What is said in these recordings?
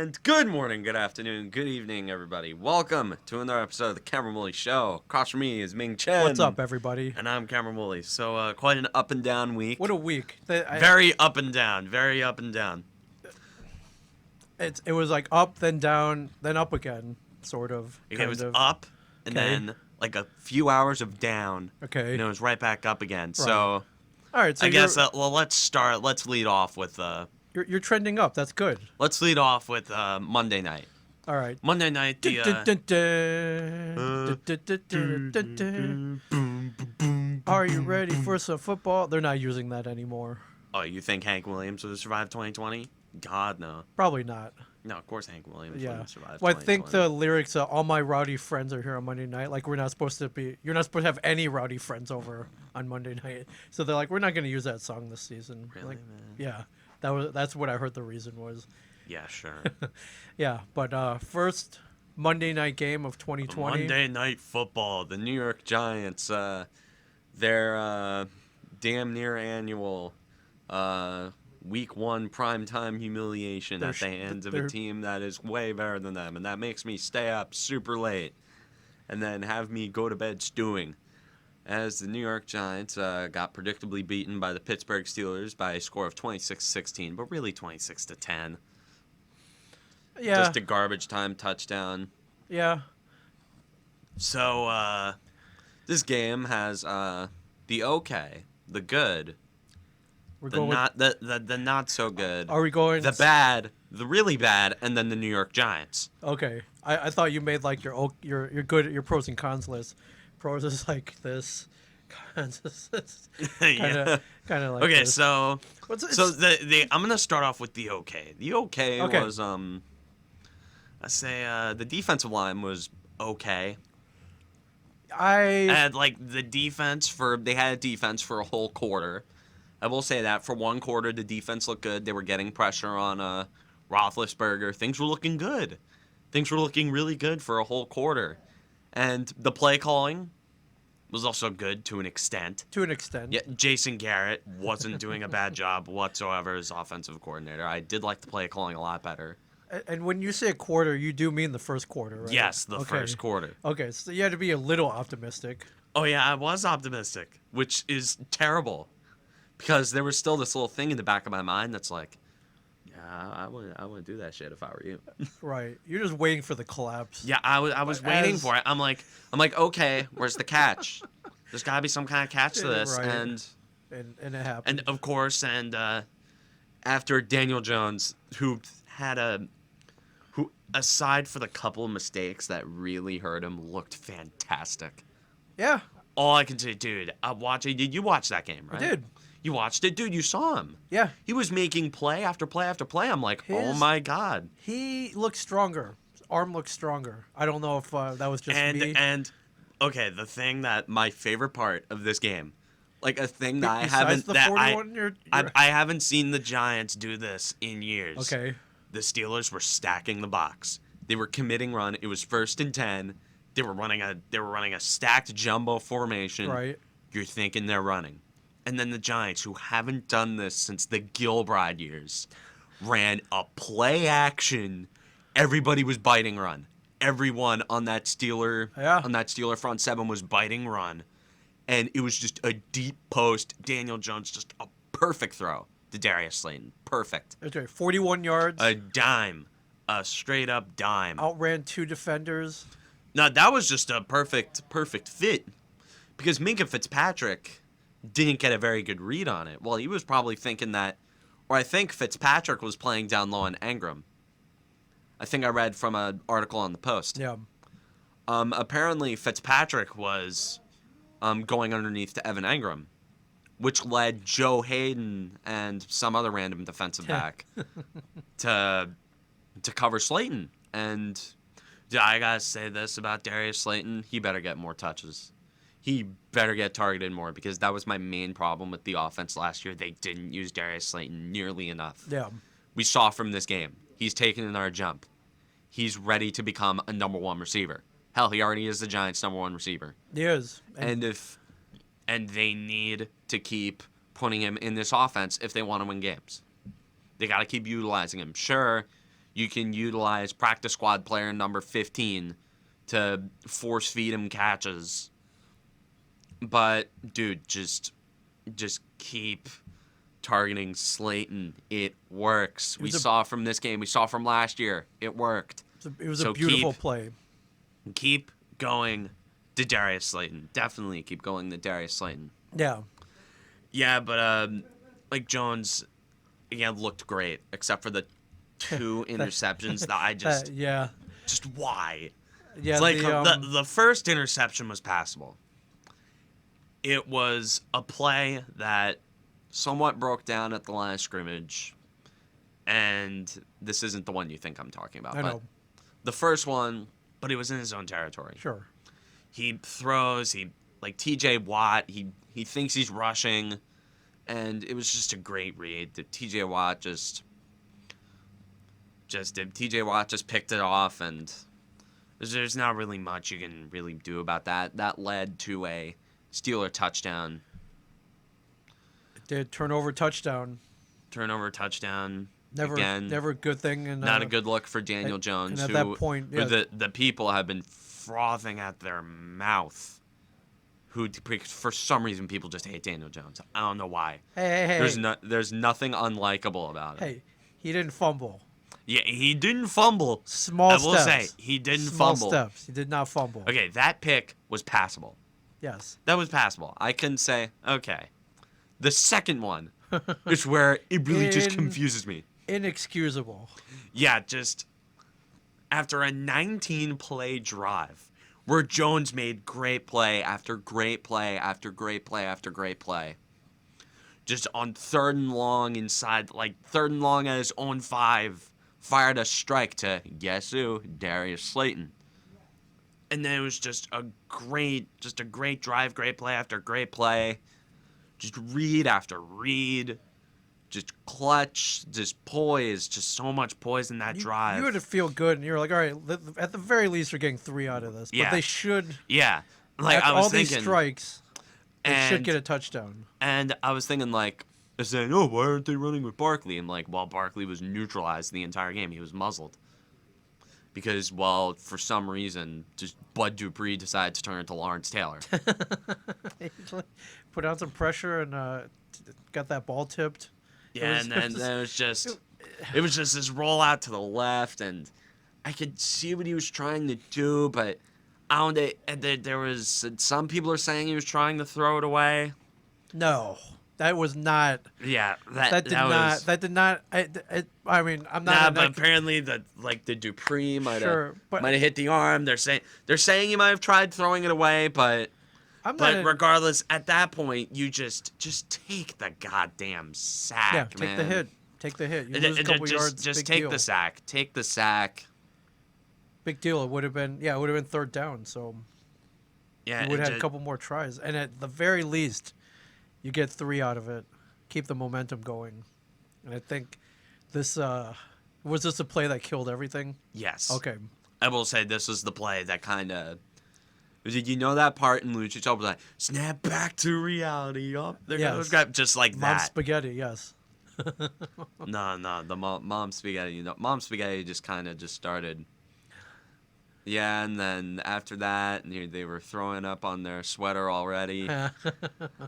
And good morning, good afternoon, good evening, everybody. Welcome to another episode of the Cameron Woolley Show. Across from me is Ming Chen. What's up, everybody? And I'm Cameron Woolley. So, quite an up and down week. What a week! Very up and down. Very up and down. It was like up, then down, then up again, sort of. It was up, and then like a few hours of down. Okay. And it was right back up again. Right. So, all right. So I guess let's lead off with you're trending up. That's good. let's lead off with Monday night. All right. Monday night, the Are you ready for some football? They're not using that anymore. Oh, you think Hank Williams would have survived 2020? God, no. Probably not. No, of course Hank Williams Yeah. wouldn't have survived Well, I think 2020. the lyrics "All my rowdy friends are here on Monday night." Like you're not supposed to have any rowdy friends over on Monday night. So they're like, we're not going to use that song this season. Really, Like, man? yeah. That's what I heard the reason was. Yeah, sure. Yeah, but first Monday night game of 2020. Monday Night Football, the New York Giants, their damn near annual Week 1 primetime humiliation at the hands of a team that is way better than them, and that makes me stay up super late and then have me go to bed stewing. As the New York Giants got predictably beaten by the Pittsburgh Steelers by a score of 26-16, but really 26-10. Yeah. Just a garbage time touchdown. Yeah. So, this game has the okay, the good, We're the going not the not so good, Are we going the bad, the really bad, and then the New York Giants. Okay. I thought you made like your good your pros and cons list. Pros is like this. Cons is this. Yeah. Kind of like Okay, this. so What's the I'm gonna start off with the okay. The okay. Okay. Was I say the defensive line was okay. I Had like the defense they had a defense for a whole quarter. I will say that for one quarter the defense looked good. They were getting pressure on Roethlisberger. Things were looking good. Things were looking really good for a whole quarter. And the play calling was also good to an extent. to an extent. Yeah, Jason Garrett wasn't doing a bad job whatsoever as offensive coordinator. I did like the play calling a lot better. And when you say a quarter, you do mean the first quarter, right? Yes, the Okay. first quarter. Okay, so you had to be a little optimistic. Oh yeah, I was optimistic, which is terrible, because there was still this little thing in the back of my mind that's like, yeah, I would do that shit if I were you. Right. You're just waiting for the collapse. Yeah, I was But waiting as- for it. I'm like, okay, where's the catch? There's gotta be some kind of catch to this, Right. and And it happened. of course, after Daniel Jones, who aside for the couple of mistakes that really hurt him, looked fantastic. Yeah, All I can say, dude, did you watch that game, right? I did. You watched it? Dude, you saw him. Yeah. He was making play after play after play. I'm like, oh His- my God. He looks stronger. His arm looks stronger. I don't know if that was just me. And okay, the thing that my favorite part of this game, like a thing that I Besides haven't the that 41, I haven't seen the Giants do this in years. Okay. The Steelers were stacking the box. They were committing run. It was 1st and 10. They were running a stacked jumbo formation. Right. You're thinking they're running. And then the Giants, who haven't done this since the Gilbride years, ran a play action. Everybody was biting run. Everyone on that Steeler front seven was biting run. And it was just a deep post. Daniel Jones, just a perfect throw to Darius Slayton. Perfect. Okay, 41 yards. A dime. A straight up dime. Outran 2 defenders. Now, that was just a perfect fit. Because Minka Fitzpatrick didn't get a very good read on it. Well, he was probably thinking that, or I think Fitzpatrick was playing down low on Engram. I think I read from an article on the Post. Yeah. Apparently, Fitzpatrick was going underneath to Evan Engram, which led Joe Hayden and some other random defensive back to cover Slayton. And I gotta say this about Darius Slayton: he better get more touches. He better get targeted more, because that was my main problem with the offense last year. They didn't use Darius Slayton nearly enough. Yeah. We saw from this game, he's taking another jump. He's ready to become a number 1 receiver. Hell, he already is the Giants' number 1 receiver. He is. And they need to keep putting him in this offense if they want to win games. They got to keep utilizing him. Sure, you can utilize practice squad player number 15 to force feed him catches. But dude, just keep targeting Slayton. It works. We saw from this game. We saw from last year. It worked. It was a beautiful play. Keep going to Darius Slayton. Definitely keep going to Darius Slayton. Yeah. Yeah, but like Jones, again, looked great, except for the 2 interceptions that I just... yeah. Just why? Yeah, it's like the first interception was passable. It was a play that somewhat broke down at the line of scrimmage, and this isn't the one you think I'm talking about. I know. But the first one, but he was in his own territory. Sure. He throws, like TJ Watt, he thinks he's rushing, and it was just a great read. TJ Watt just picked it off, and there's not really much you can really do about that. That led to a Steeler touchdown. It did. Turnover touchdown. Never a good thing. And not a good look for Daniel Jones, and at that point, yeah. who the people have been frothing at their mouth. Who, for some reason, people just hate Daniel Jones. I don't know why. Hey. There's nothing unlikable about it. Hey, he didn't fumble. Yeah, he didn't fumble. Small steps. I will say, he didn't fumble. Small steps. He did not fumble. Okay, that pick was passable. Yes. That was passable. I can say, okay. The second one is where it really just confuses me. Inexcusable. Yeah, just after a 19-play drive where Jones made great play after great play after great play after great play. Just on 3rd and long inside, like 3rd and long at his own 5, fired a strike to, guess who? Darius Slayton. And then it was just a great drive, great play after great play. Just read after read. Just clutch, just poise, just so much poise in that drive. You would feel good, and you're like, all right, at the very least, we're getting 3 out of this. But they should. Yeah. Like, I was thinking. All these strikes, they should get a touchdown. And I was thinking, like, saying, oh, why aren't they running with Barkley? And, like, well, Barkley was neutralized the entire game. He was muzzled. Because, well, for some reason, just Bud Dupree decided to turn into Lawrence Taylor. Put on some pressure and got that ball tipped. Yeah, and then it was just this rollout to the left, and I could see what he was trying to do, but I don't know. There was some people are saying he was trying to throw it away. No, that was not. Yeah, that did not. I mean, I'm not. Nah, but apparently the Dupree might have hit the arm. They're saying he might have tried throwing it away, but. Regardless, at that point, you just take the goddamn sack, man. Yeah, take the hit. Take the hit. You lose a couple yards. Just take the sack. Take the sack. Big deal. It would have been 3rd down. So you would have had a couple more tries, and at the very least, you get 3 out of it. Keep the momentum going, and I think this was this a play that killed everything. Yes. Okay. I will say this was the play that kind of. Did you know that part in Lucha was like, snap back to reality? Oh, there goes guy, just like Mom that. Spaghetti, yes. No, the Mom Spaghetti. Mom Spaghetti just kind of just started. Yeah, and then after that, they were throwing up on their sweater already.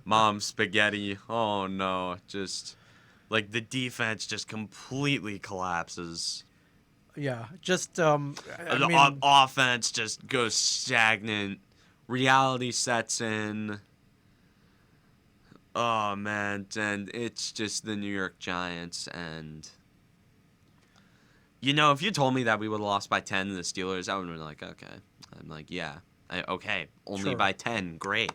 Mom Spaghetti. Oh no, just like the defense just completely collapses. Yeah, just the offense just goes stagnant. Reality sets in. Oh man, and it's just the New York Giants, and if you told me that we would have lost by 10 to the Steelers, I would have been like, okay. I'm like, yeah, okay, only by 10, great.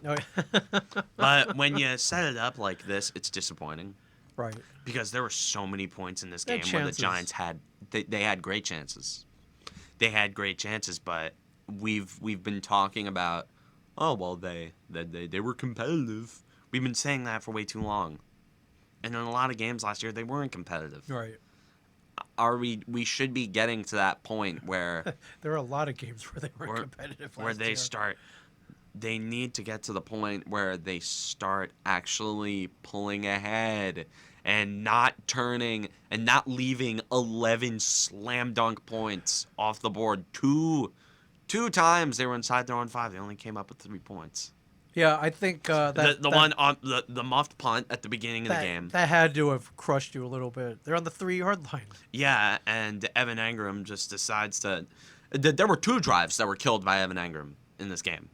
But when you set it up like this, it's disappointing. Right. Because there were so many points in this game where the Giants had they had great chances. They had great chances, but we've been talking about, oh well, they were competitive. We've been saying that for way too long. And in a lot of games last year, they weren't competitive. Right. We should be getting to that point where there are a lot of games where they weren't competitive last year. They need to get to the point where they start actually pulling ahead and not turning and not leaving 11 slam dunk points off the board. Two times they were inside their own 5. They only came up with 3 points. Yeah, I think one on the muffed punt at the beginning of the game. That had to have crushed you a little bit. They're on the 3-yard line. Yeah, and Evan Engram just decides to. There were 2 drives that were killed by Evan Engram in this game.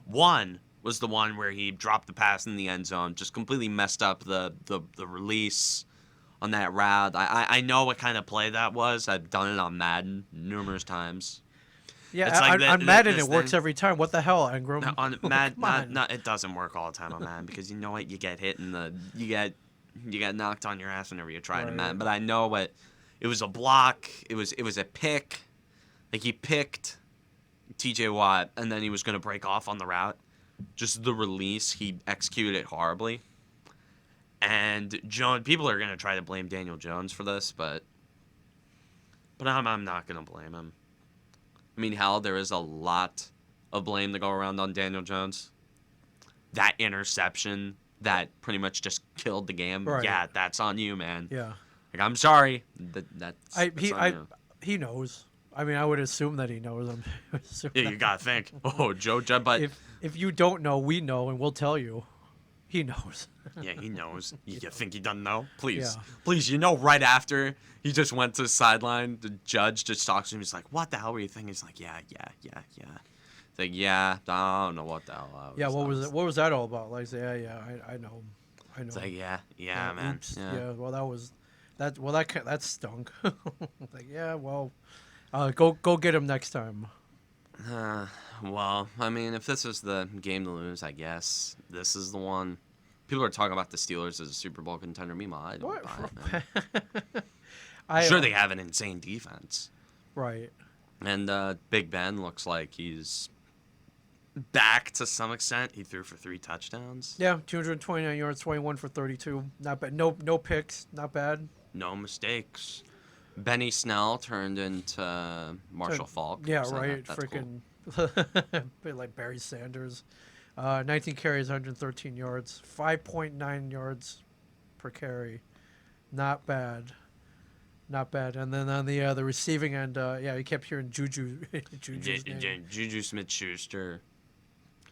One was the one where he dropped the pass in the end zone, just completely messed up the release on that route. I know what kind of play that was. I've done it on Madden numerous times. Yeah, on Madden it works every time. What the hell, Engram? No, on Madden, it doesn't work all the time on Madden because you know what, you get hit in you get knocked on your ass whenever you try to Madden. But I know what, it was a block. It was a pick. Like he picked T.J. Watt and then he was gonna break off on the route. Just the release, he executed it horribly. And people are gonna try to blame Daniel Jones for this, but I'm not gonna blame him. I mean, hell, there is a lot of blame to go around on Daniel Jones. That interception that pretty much just killed the game. Right. Yeah, that's on you, man. Yeah. Like, I'm sorry. That's on you. He knows. I mean, I would assume that he knows. Yeah, you gotta think. Oh, Joe, but if you don't know, we know, and we'll tell you. He knows. Yeah, he knows. You think he doesn't know? Please. Yeah. Please, right after he just went to the sideline, the judge just talks to him. He's like, what the hell were you thinking? He's like, yeah. It's like, yeah, I don't know what the hell I was. Yeah, what was that all about? Like, I know. It's like, yeah, man. Oops. Yeah, well, that stunk. Like, yeah, well, go get him next time. Well, I mean, if this was the game to lose, I guess this is the one. People are talking about the Steelers as a Super Bowl contender. Meanwhile, I don't buy it, man. Sure, they have an insane defense. Right. And Big Ben looks like he's back to some extent. He threw for 3 touchdowns. Yeah, 229 yards, 21 for 32. Not bad. No picks. Not bad. No mistakes. Benny Snell turned into Marshall Faulk. Yeah, so right. Freaking cool. Like Barry Sanders. 19 carries, 113 yards, 5.9 yards per carry. Not bad. And then on the receiving end, you kept hearing Juju Smith-Schuster.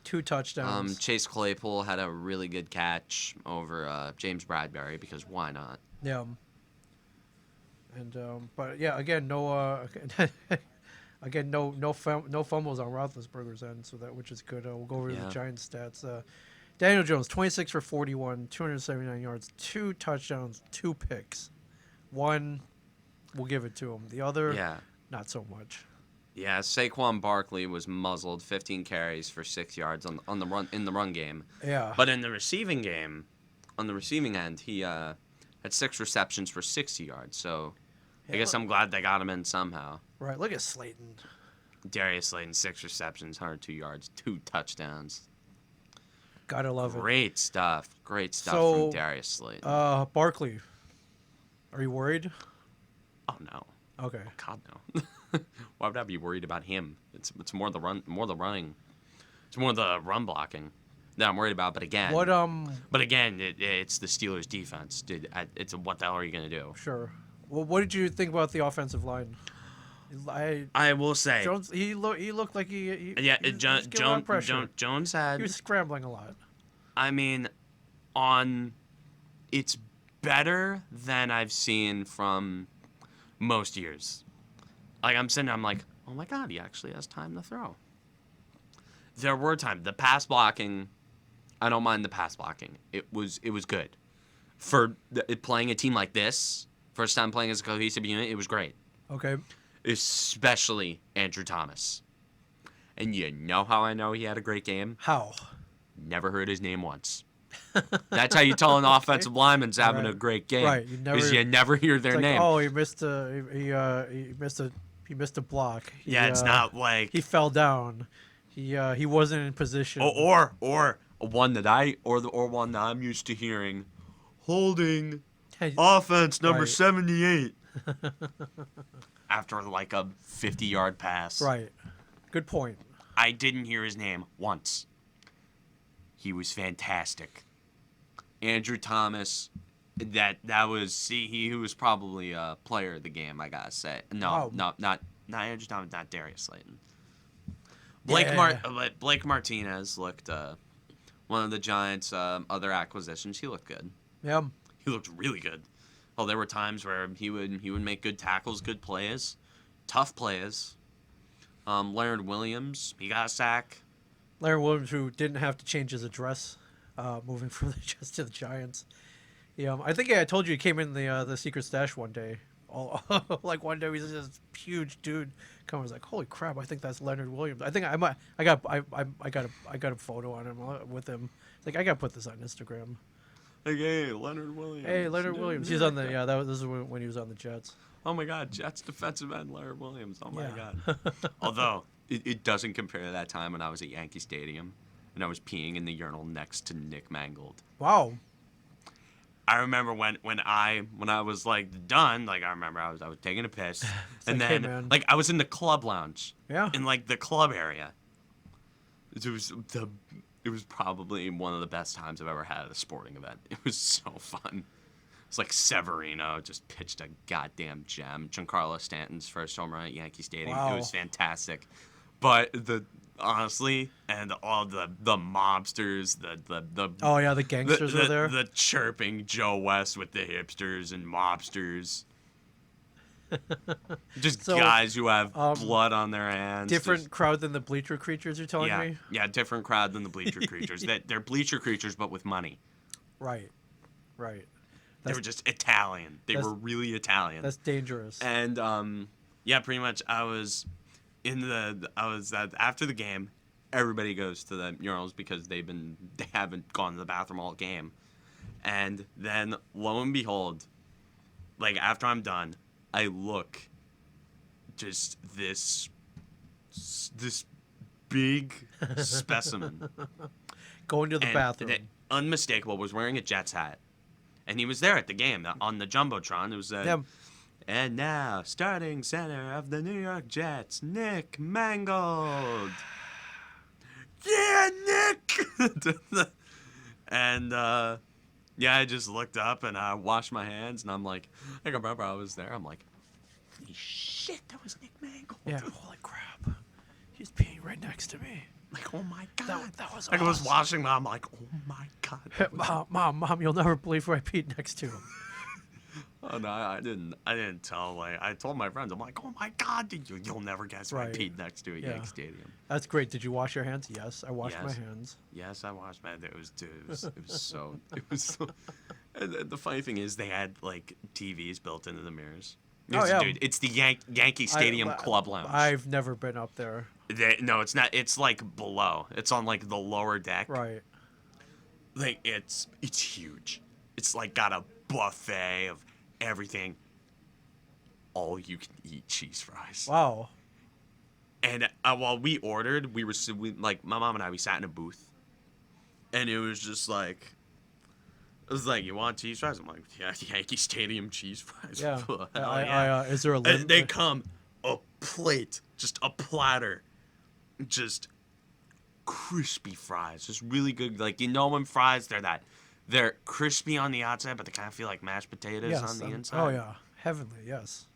2 touchdowns. Chase Claypool had a really good catch over James Bradbury because why not? Yeah. And but yeah, again, no fumbles on Roethlisberger's end, which is good. We'll go over the Giants stats. Daniel Jones, 26 for 41, 279 yards, 2 touchdowns, 2 picks. One, we'll give it to him. The other, not so much. Yeah, Saquon Barkley was muzzled, 15 carries for 6 yards on the run in the run game. Yeah. But in the receiving game, on the receiving end, he had 6 receptions for 60 yards. So I guess I'm glad they got him in somehow. Right. Look at Slayton. Darius Slayton, 6 receptions, 102 yards, 2 touchdowns. Gotta love it. Great stuff from Darius Slayton. Barkley, are you worried? Oh no. Okay. Oh, God no. Why would I be worried about him? It's more the running. It's more the run blocking that I'm worried about. But again, it's the Steelers' defense, dude. It's what the hell are you gonna do? Sure. Well, what did you think about the offensive line? I will say Jones. He looked like he Jones had. He was scrambling a lot. I mean, it's better than I've seen from most years. Like I'm like, oh my God, he actually has time to throw. There were times the pass blocking. I don't mind the pass blocking. It was good for playing a team like this. First time playing as a cohesive unit, it was great. Okay. Especially Andrew Thomas. And you know how I know he had a great game? How? Never heard his name once. That's how you tell an offensive lineman's having a great game. Right. Because you never hear their name. Oh, he missed a block. It's not like he fell down. He wasn't in position. Or one that I'm used to hearing. Holding offense number 78. After like a 50-yard pass. Right. Good point. I didn't hear his name once. He was fantastic. Andrew Thomas, That was he was probably a player of the game, I gotta say. No, not Darius Slayton. Blake Martinez looked one of the Giants' other acquisitions. He looked good. Yeah. He looked really good. Oh, there were times where he would make good tackles, good plays, tough plays. Leonard Williams, he got a sack. Leonard Williams, who didn't have to change his address, moving from the Jets to the Giants. Yeah, I think I told you he came in the secret stash one day. Like one day, he's this huge dude. Come, I was like, holy crap! I think that's Leonard Williams. I think I got a photo on him with him. It's like I got to put this on Instagram. Like, hey, Leonard Williams. Hey, Leonard Williams. He's on the this is when he was on the Jets. Oh my God, Jets defensive end Leonard Williams. Oh my God. Although it doesn't compare to that time when I was at Yankee Stadium and I was peeing in the urinal next to Nick Mangold. Wow. I remember when I was like done, like I remember I was taking a piss, and like, then hey, like I was in the club lounge. Yeah. In like the club area. It was probably one of the best times I've ever had at a sporting event. It was so fun. It's like Severino just pitched a goddamn gem. Giancarlo Stanton's first home run at Yankee Stadium. Wow. It was fantastic. But honestly, and all the mobsters, the oh yeah, the gangsters were there. The chirping Joe West with the hipsters and mobsters. Just guys who have blood on their hands. Different crowd than the bleacher creatures, you're telling me? Yeah, different crowd than the bleacher creatures. They're bleacher creatures, but with money. Right. They were just Italian. They were really Italian. That's dangerous. And yeah, pretty much I was after the game, everybody goes to the urinals because they haven't gone to the bathroom all game. And then lo and behold, like after I'm done, I look just this big specimen going to the bathroom. Unmistakable, was wearing a Jets hat. And he was there at the game on the Jumbotron. It was and now, starting center of the New York Jets, Nick Mangold. Yeah, Nick! And, yeah, I just looked up and I washed my hands and I'm like, I remember I was there. I'm like, holy shit, that was Nick Mangold. Yeah, holy crap. He's peeing right next to me. Like, oh my God. That was like awesome. I was washing my, I'm like, oh my God. Mom, you'll never believe where I peed next to him. Oh no, I didn't tell. Like I told my friends, I'm like, oh my God, you'll never guess where I peed next to a Yankee Stadium. That's great. Did you wash your hands? Yes, I washed my hands. Yes, I washed my hands. It was so. And the funny thing is, they had like TVs built into the mirrors. Dude, it's the Yankee Stadium Club Lounge. I've never been up there. No, it's not. It's like below. It's on like the lower deck. Right. Like it's huge. It's like got a buffet of everything. All you can eat cheese fries. Wow. And while we ordered, we like my mom and I, we sat in a booth, and it was just like, it was like, you want cheese fries? I'm like, yeah, Yankee Stadium cheese fries. Yeah. Is there a limit? They come a plate, just a platter, just crispy fries, just really good. Like, you know when fries, they're crispy on the outside, but they kind of feel like mashed potatoes on the inside. Oh yeah, heavenly, yes.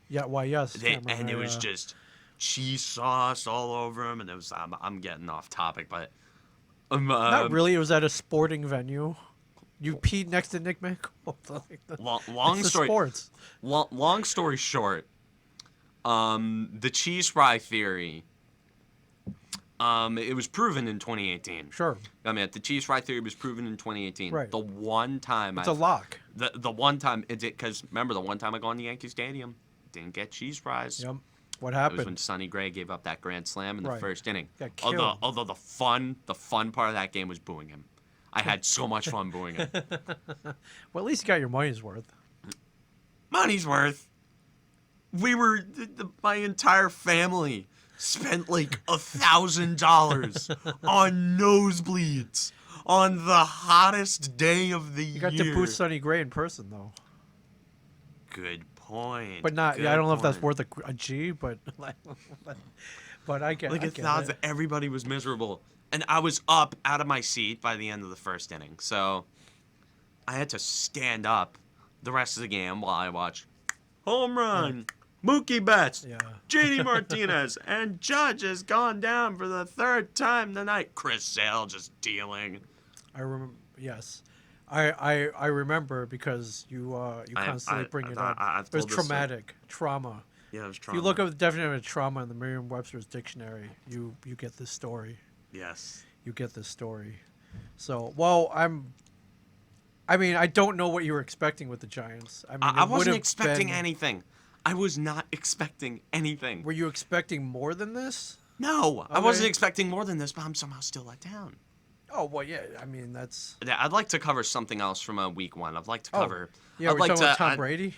Yeah, why yes. It was just cheese sauce all over them, and it was. I'm getting off topic, but not really. It was at a sporting venue. You peed next to Nick Mangold. Long story. Sports. Long story short, the cheese fry theory. It was proven in 2018. Sure. I mean, the cheese fry theory was proven in 2018. Right. The one time it's a lock. The one time because remember the one time I go to Yankee Stadium, didn't get cheese fries. Yep. What happened? It was when Sonny Gray gave up that grand slam in the first inning. Got killed. Although the fun part of that game was booing him. I had so much fun booing him. Well, at least you got your money's worth. Money's worth. We were my entire family spent like $1,000 on nosebleeds on the hottest day of the year. You got to boost Sonny Gray in person, though. Good point. But not. I don't know if that's worth a G, but I get. Like $1,000. Everybody was miserable, and I was up out of my seat by the end of the first inning. So, I had to stand up the rest of the game while I watched home run, Mookie Betts, JD Martinez, and Judge has gone down for the third time tonight. Chris Sale just dealing. I remember. Yes, I remember because you constantly bring it up. It was traumatic trauma. Yeah, it was trauma. If you look up the definition of trauma in the Merriam-Webster's dictionary, you get this story. Yes. You get this story. So, well, I mean, I don't know what you were expecting with the Giants. I mean, I wasn't expecting anything. I was not expecting anything. Were you expecting more than this? No, okay. I wasn't expecting more than this, but I'm somehow still let down. Oh, well, yeah. I mean, that's... Yeah, I'd like to cover something else from week 1. I'd like to cover... Yeah, we're talking about Tom Brady?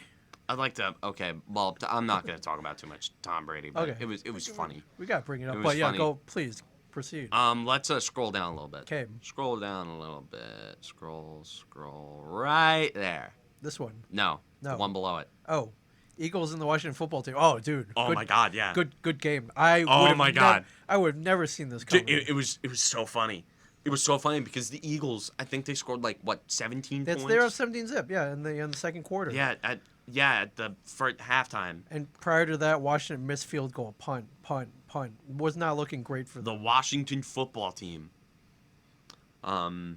I'd like to... Okay, well, I'm not going to talk about too much Tom Brady, but it was funny. We got to bring it up. But, yeah, go, please, proceed. Let's scroll down a little bit. Okay. Scroll down a little bit. Scroll. Right there. This one? No. The one below it. Oh. Eagles and the Washington football team. Oh, dude. Oh, my God, yeah. Good game. Oh, my God. I would have never seen this coming. It was so funny. It was so funny because the Eagles, I think they scored 17 points? They were up 17-zip, in the second quarter. Yeah, at the for halftime. And prior to that, Washington missed field goal, punt. Was not looking great for them. The Washington football team. But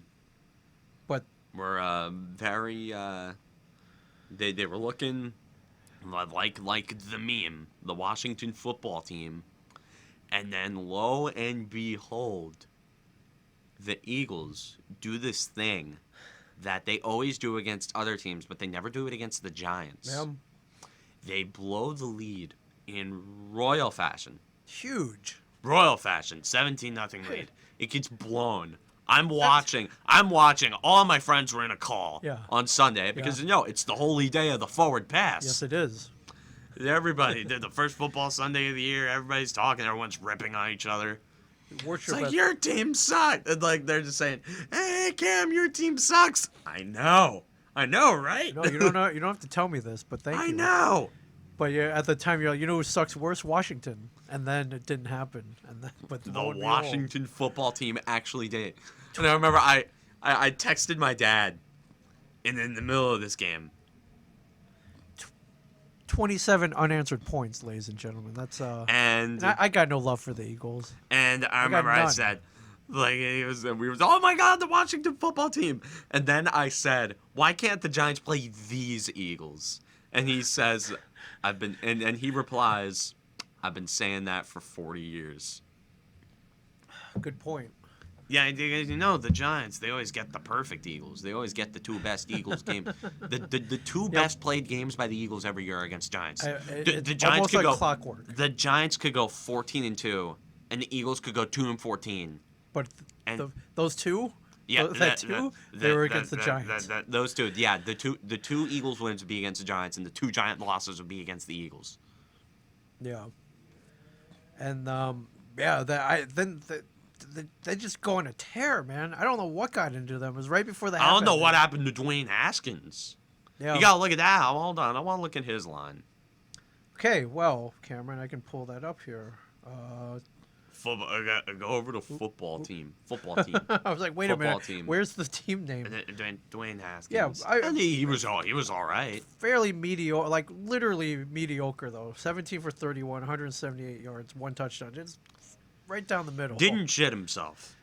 were very they were looking like the meme, the Washington football team, and then lo and behold, the Eagles do this thing that they always do against other teams, but they never do it against the Giants. Yeah. They blow the lead in royal fashion. Huge. Royal fashion, 17-0 lead. It gets blown. I'm watching. All my friends were in a call on Sunday because, it's the holy day of the forward pass. Yes, it is. Everybody did the first football Sunday of the year. Everybody's talking. Everyone's ripping on each other. It's like, your team sucks. And they're just saying, hey, Cam, your team sucks. I know, right? No, you don't know. You don't have to tell me this, but thank you. I know. But at the time, you're like, who sucks worse? Washington. And then it didn't happen. But the Washington football team actually did it. And I remember I texted my dad in the middle of this game. 27 unanswered points, ladies and gentlemen. That's and I got no love for the Eagles. And I remember I said, we were, oh my God, the Washington football team. And then I said, why can't the Giants play these Eagles? And he says, and he replies, I've been saying that for 40 years. Good point. Yeah, the Giants, they always get the perfect Eagles. They always get the two best Eagles game. The two best played games by the Eagles every year against Giants. The Giants could go clockwork. The Giants could go 14-2, and the Eagles could go 2-14. But those two? Yeah, they were against the Giants. Those two, yeah. The two Eagles wins would be against the Giants, and the two Giant losses would be against the Eagles. Yeah. And they just go on a tear, man. I don't know what got into them. It was right before the half. I don't know what happened to Dwayne Haskins. Yeah. You gotta look at that. Hold on, I want to look at his line. Okay, well, Cameron, I can pull that up here. Go over to football team. Football team. I was like, wait a minute. Team. Where's the team name? Dwayne Haskins. Yeah, he was all right. Fairly mediocre, like literally mediocre though. 17 for 31, 178 yards, 1 touchdown. It's right down the middle. Didn't shit himself.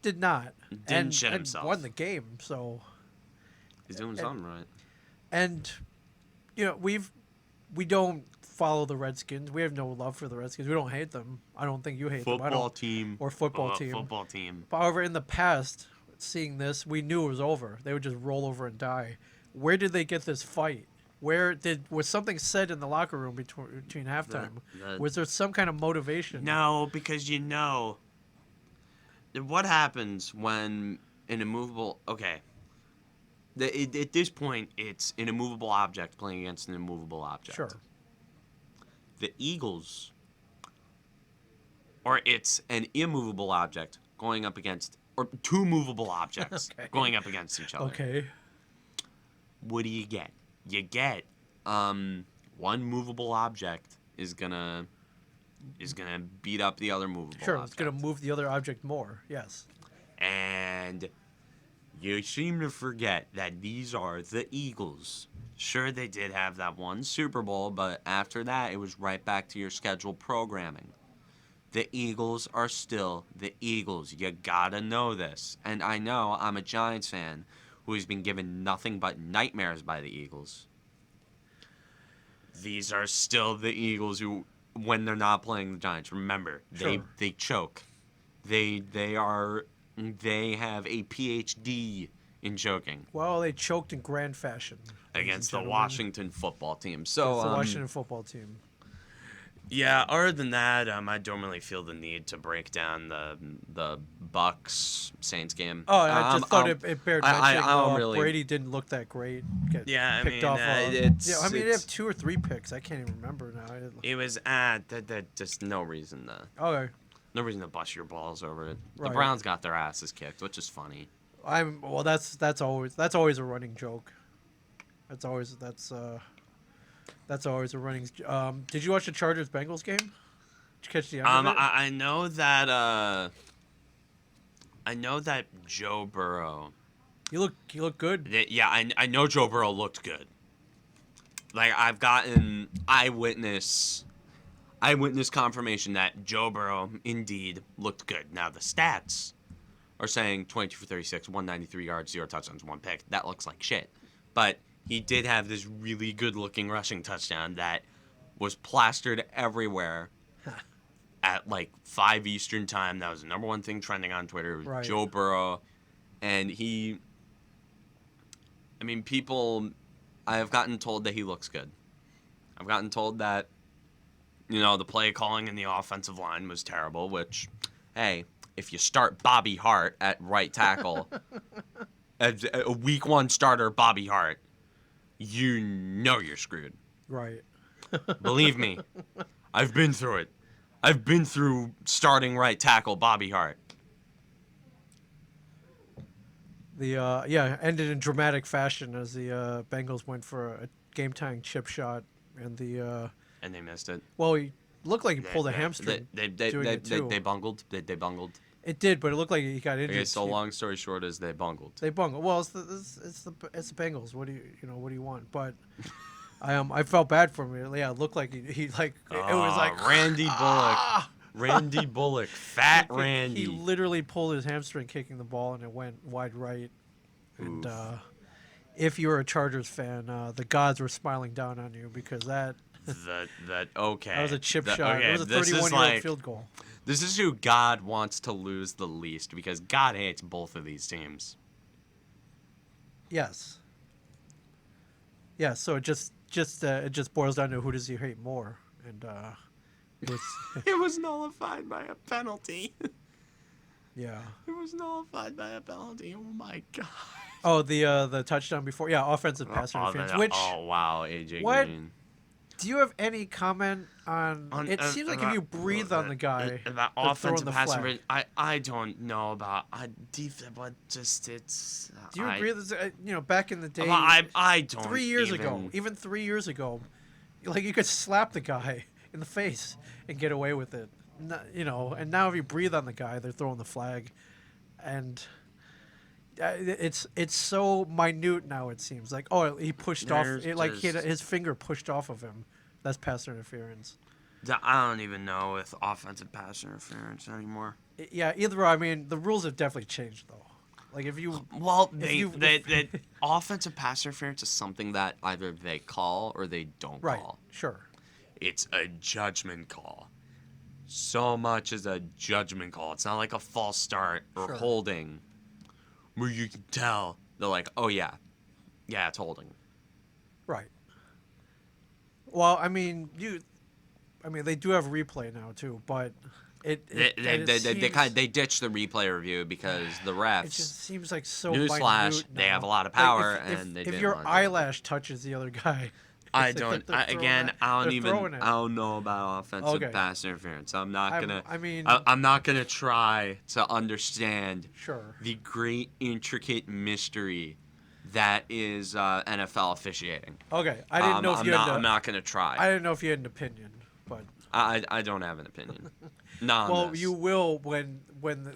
Did not. Didn't shit himself. Won the game, so. He's doing something right. And, we don't follow the Redskins. We have no love for the Redskins. We don't hate them. I don't think you hate them. Football team. Or football team. Football team. However, in the past, seeing this, we knew it was over. They would just roll over and die. Where did they get this fight? Was something said in the locker room between halftime? Was there some kind of motivation? No, because what happens when an immovable... Okay. At this point, it's an immovable object playing against an immovable object. Sure. The Eagles, or it's an immovable object going up against, or two movable objects going up against each other. Okay. What do you get? You get one movable object is gonna beat up the other movable object. Sure, it's gonna move the other object more. Yes. And You seem to forget that these are the Eagles. Sure, they did have that one Super Bowl, but after that, it was right back to your scheduled programming. The Eagles are still the Eagles. You gotta know this. And I know I'm a Giants fan who has been given nothing but nightmares by the Eagles. These are still the Eagles who, when they're not playing the Giants, remember, they choke. They have a PhD in choking. Well, they choked in grand fashion Against the Washington football team. So, against the Washington football team. Yeah, other than that, I don't really feel the need to break down the Bucks Saints game. Oh, I just thought it bared mentioning. I don't really. Brady didn't look that great. Yeah, picked off. I mean, they have 2 or 3 picks. I can't even remember now. It was that just no reason to. Okay. No reason to bust your balls over it. The Right. Browns got their asses kicked, which is funny. That's always a running joke. That's always a running. Did you watch the Chargers Bengals game? Did you catch the end of it? I know that Joe Burrow. He looked good. Yeah, I know Joe Burrow looked good. Like, I've gotten eyewitness confirmation that Joe Burrow indeed looked good. Now the stats are saying 22 for 36, 193 yards, 0 touchdowns, 1 pick. That looks like shit. But he did have this really good-looking rushing touchdown that was plastered everywhere at like 5 Eastern time. That was the number one thing trending on Twitter. It was Right. Joe Burrow. And I have gotten told that he looks good. I've gotten told that, the play calling in the offensive line was terrible, which, hey, if you start Bobby Hart at right tackle, a week 1 starter Bobby Hart, you're screwed. Right. Believe me, I've been through it. I've been through starting right tackle Bobby Hart. Ended in dramatic fashion as the Bengals went for a game-tying chip shot, and they missed it. Well, he looked like he pulled a hamstring. They bungled. They bungled. It did, but it looked like he got injured. Okay, so long story short is they bungled. They bungled. Well, it's the Bengals. What do you want? But I felt bad for him. Yeah, it looked like he it was like Randy Bullock. Randy Bullock, fat Randy. He literally pulled his hamstring kicking the ball, and it went wide right. And if you're a Chargers fan, the gods were smiling down on you because that okay. That was a chip shot. Okay, It was a 31-yard field goal. This is who God wants to lose the least because God hates both of these teams. Yes. Yeah. So it just boils down to who does he hate more, and it was nullified by a penalty. Yeah. It was nullified by a penalty. Oh my God. Oh, the touchdown before, offensive pass interference. Wow, AJ what? Green. Do you have any comment on it seems like if you breathe on the guy, about offensive pass interference, I don't know about defense, but just it's. Do you agree that back in the day? I don't. 3 years ago, even 3 years ago, like you could slap the guy in the face and get away with it. And now if you breathe on the guy, they're throwing the flag, and it's so minute now. It seems like he pushed off it, like he had his finger pushed off of him. That's pass interference. I don't even know with offensive pass interference anymore. Yeah, either way. I mean, the rules have definitely changed though. Like if you the offensive pass interference is something that either they call or they don't right, call. Sure. It's a judgment call. So much as a judgment call. It's not like a false start or holding, where you can tell they're like, oh yeah, it's holding. Right. Well, I mean, they do have replay now too, but they ditched the replay review because the refs. It just seems like so. Newsflash, they have a lot of power, if your eyelash touches the other guy. I don't know about offensive pass interference. I'm not gonna try to understand the great intricate mystery that is NFL officiating. Okay, I didn't know if you had. I'm not gonna try. I didn't know if you had an opinion. but I don't have an opinion. Nah. Well, you will when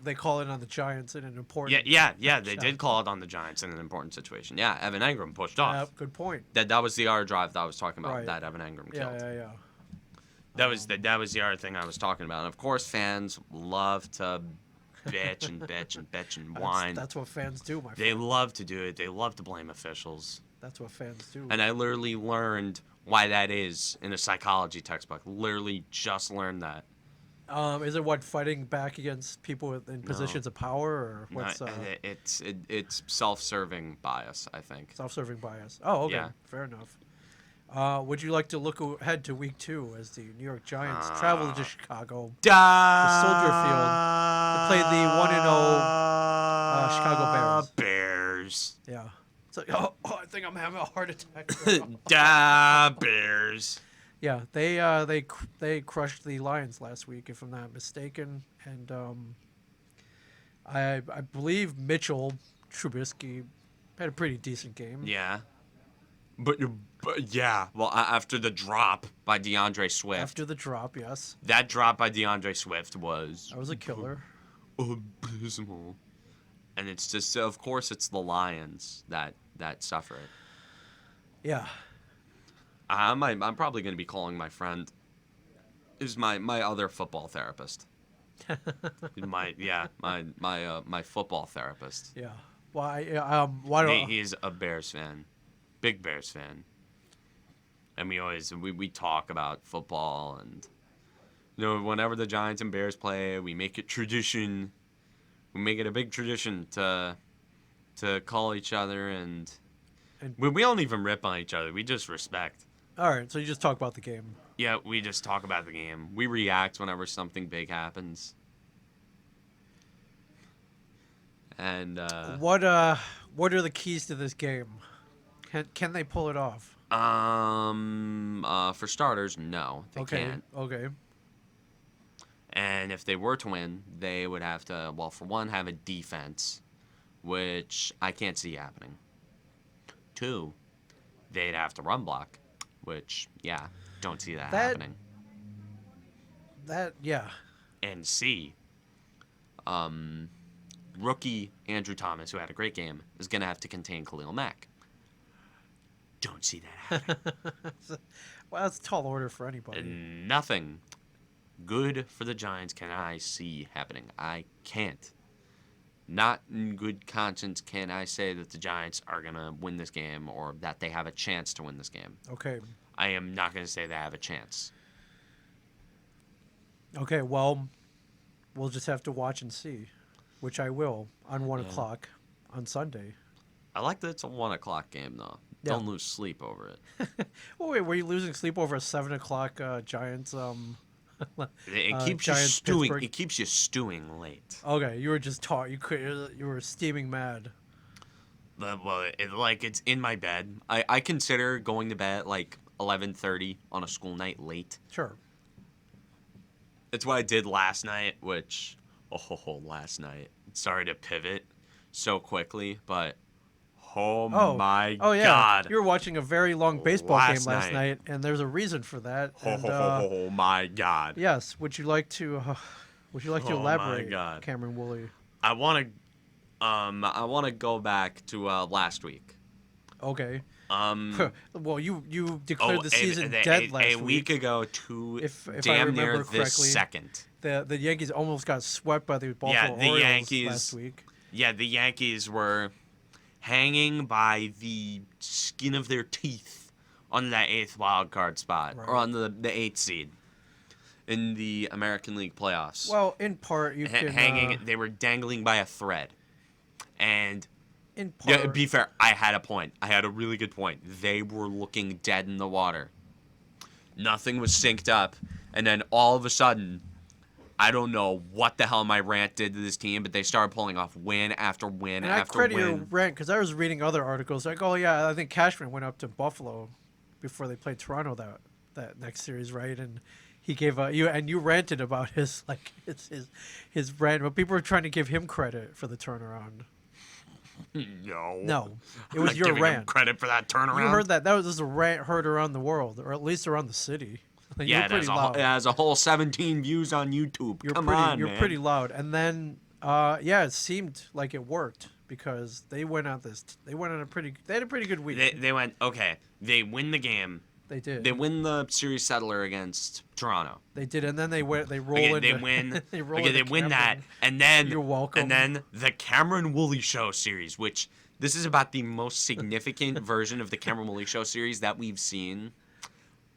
they call it on the Giants in an important. Yeah. They did call it on the Giants in an important situation. Yeah, Evan Engram pushed off. Good point. That was the other drive that I was talking about. Right. That Evan Engram killed. Yeah. That was the other thing I was talking about. And of course, fans love to bitch and whine. That's what fans do, my friend. They love to do it. They love to blame officials. That's what fans do. And I literally learned why that is in a psychology textbook. Literally just learned that. Is it fighting back against people in positions of power, or what's? No, it's self-serving bias, I think. Self-serving bias. Oh, okay, yeah. Fair enough. Would you like to look ahead to Week 2 as the New York Giants travel to Chicago, to Soldier Field, to play the 1-0 Chicago Bears? Bears. Yeah. It's like, oh, I think I'm having a heart attack. Bears. Yeah, they crushed the Lions last week, if I'm not mistaken, and I believe Mitchell Trubisky had a pretty decent game. Yeah. But yeah, well, after the drop by DeAndre Swift. After the drop, yes. That drop by DeAndre Swift was... That was a killer. Abysmal. And it's just, of course, it's the Lions that suffer it. Yeah. I'm probably going to be calling my friend, who's my other football therapist. my football therapist. Yeah. Why? He's a Bears fan. Big Bears fan, and we talk about football, and whenever the Giants and Bears play, we make it tradition. We make it a big tradition to call each other, and we don't even rip on each other. We just respect. All right, so you just talk about the game. Yeah, we just talk about the game. We react whenever something big happens. And what are the keys to this game? Can they pull it off? For starters, no, they can't. Okay. And if they were to win, they would have to, well, for one, have a defense, which I can't see happening. 2, they'd have to run block, which, yeah, don't see that happening. Yeah. And C, rookie Andrew Thomas, who had a great game, is going to have to contain Khalil Mack. Don't see that happening. Well, that's a tall order for anybody. And nothing good for the Giants can I see happening. I can't. Not in good conscience can I say that the Giants are going to win this game or that they have a chance to win this game. Okay. I am not going to say they have a chance. Okay, well, we'll just have to watch and see, which I will on 1 o'clock on Sunday. I like that it's a 1 o'clock game, though. Yeah. Don't lose sleep over it. Well, wait, were you losing sleep over a 7 o'clock Giants? It keeps Giants, you stewing. Pittsburgh. It keeps you stewing late. Okay, you were just you were steaming mad. Well, it's in my bed. I consider going to bed at like 11:30 on a school night late. Sure. It's what I did last night, which last night. Sorry to pivot so quickly, but. My God. You were watching a very long baseball game last night, and there's a reason for that. Oh my God. Yes. Would you like to elaborate, Cameron Woolley? I want to go back to last week. Okay. Well, you declared the season dead last week. A week ago to damn near this second. The Yankees almost got swept by the Baltimore Orioles last week. Yeah, the Yankees were hanging by the skin of their teeth on that 8th wild card spot, or on the 8th seed in the American League playoffs. Well, in part, you can hanging. They were dangling by a thread, and in part, to be fair, I had a point. I had a really good point. They were looking dead in the water. Nothing was synced up, and then all of a sudden, I don't know what the hell my rant did to this team, but they started pulling off win after win and after win. I credit your rant because I was reading other articles like, oh yeah, I think Cashman went up to Buffalo before they played Toronto that next series, right? And he gave you ranted about his rant, but people were trying to give him credit for the turnaround. No, it was your rant. Him credit for that turnaround. You heard that? That was a rant heard around the world, or at least around the city. Like, yeah, it has a whole 17 views on YouTube. Come on, you're man. pretty loud. And then, it seemed like it worked because they went on a pretty good week. They went, okay, they win the game. They did. They win the series settler against Toronto. They did, and then they roll okay, they win. they roll okay, they win that, and then you're welcome. And then the Cameron Woolley Show series, which this is about the most significant version of the Cameron Woolley Show series that we've seen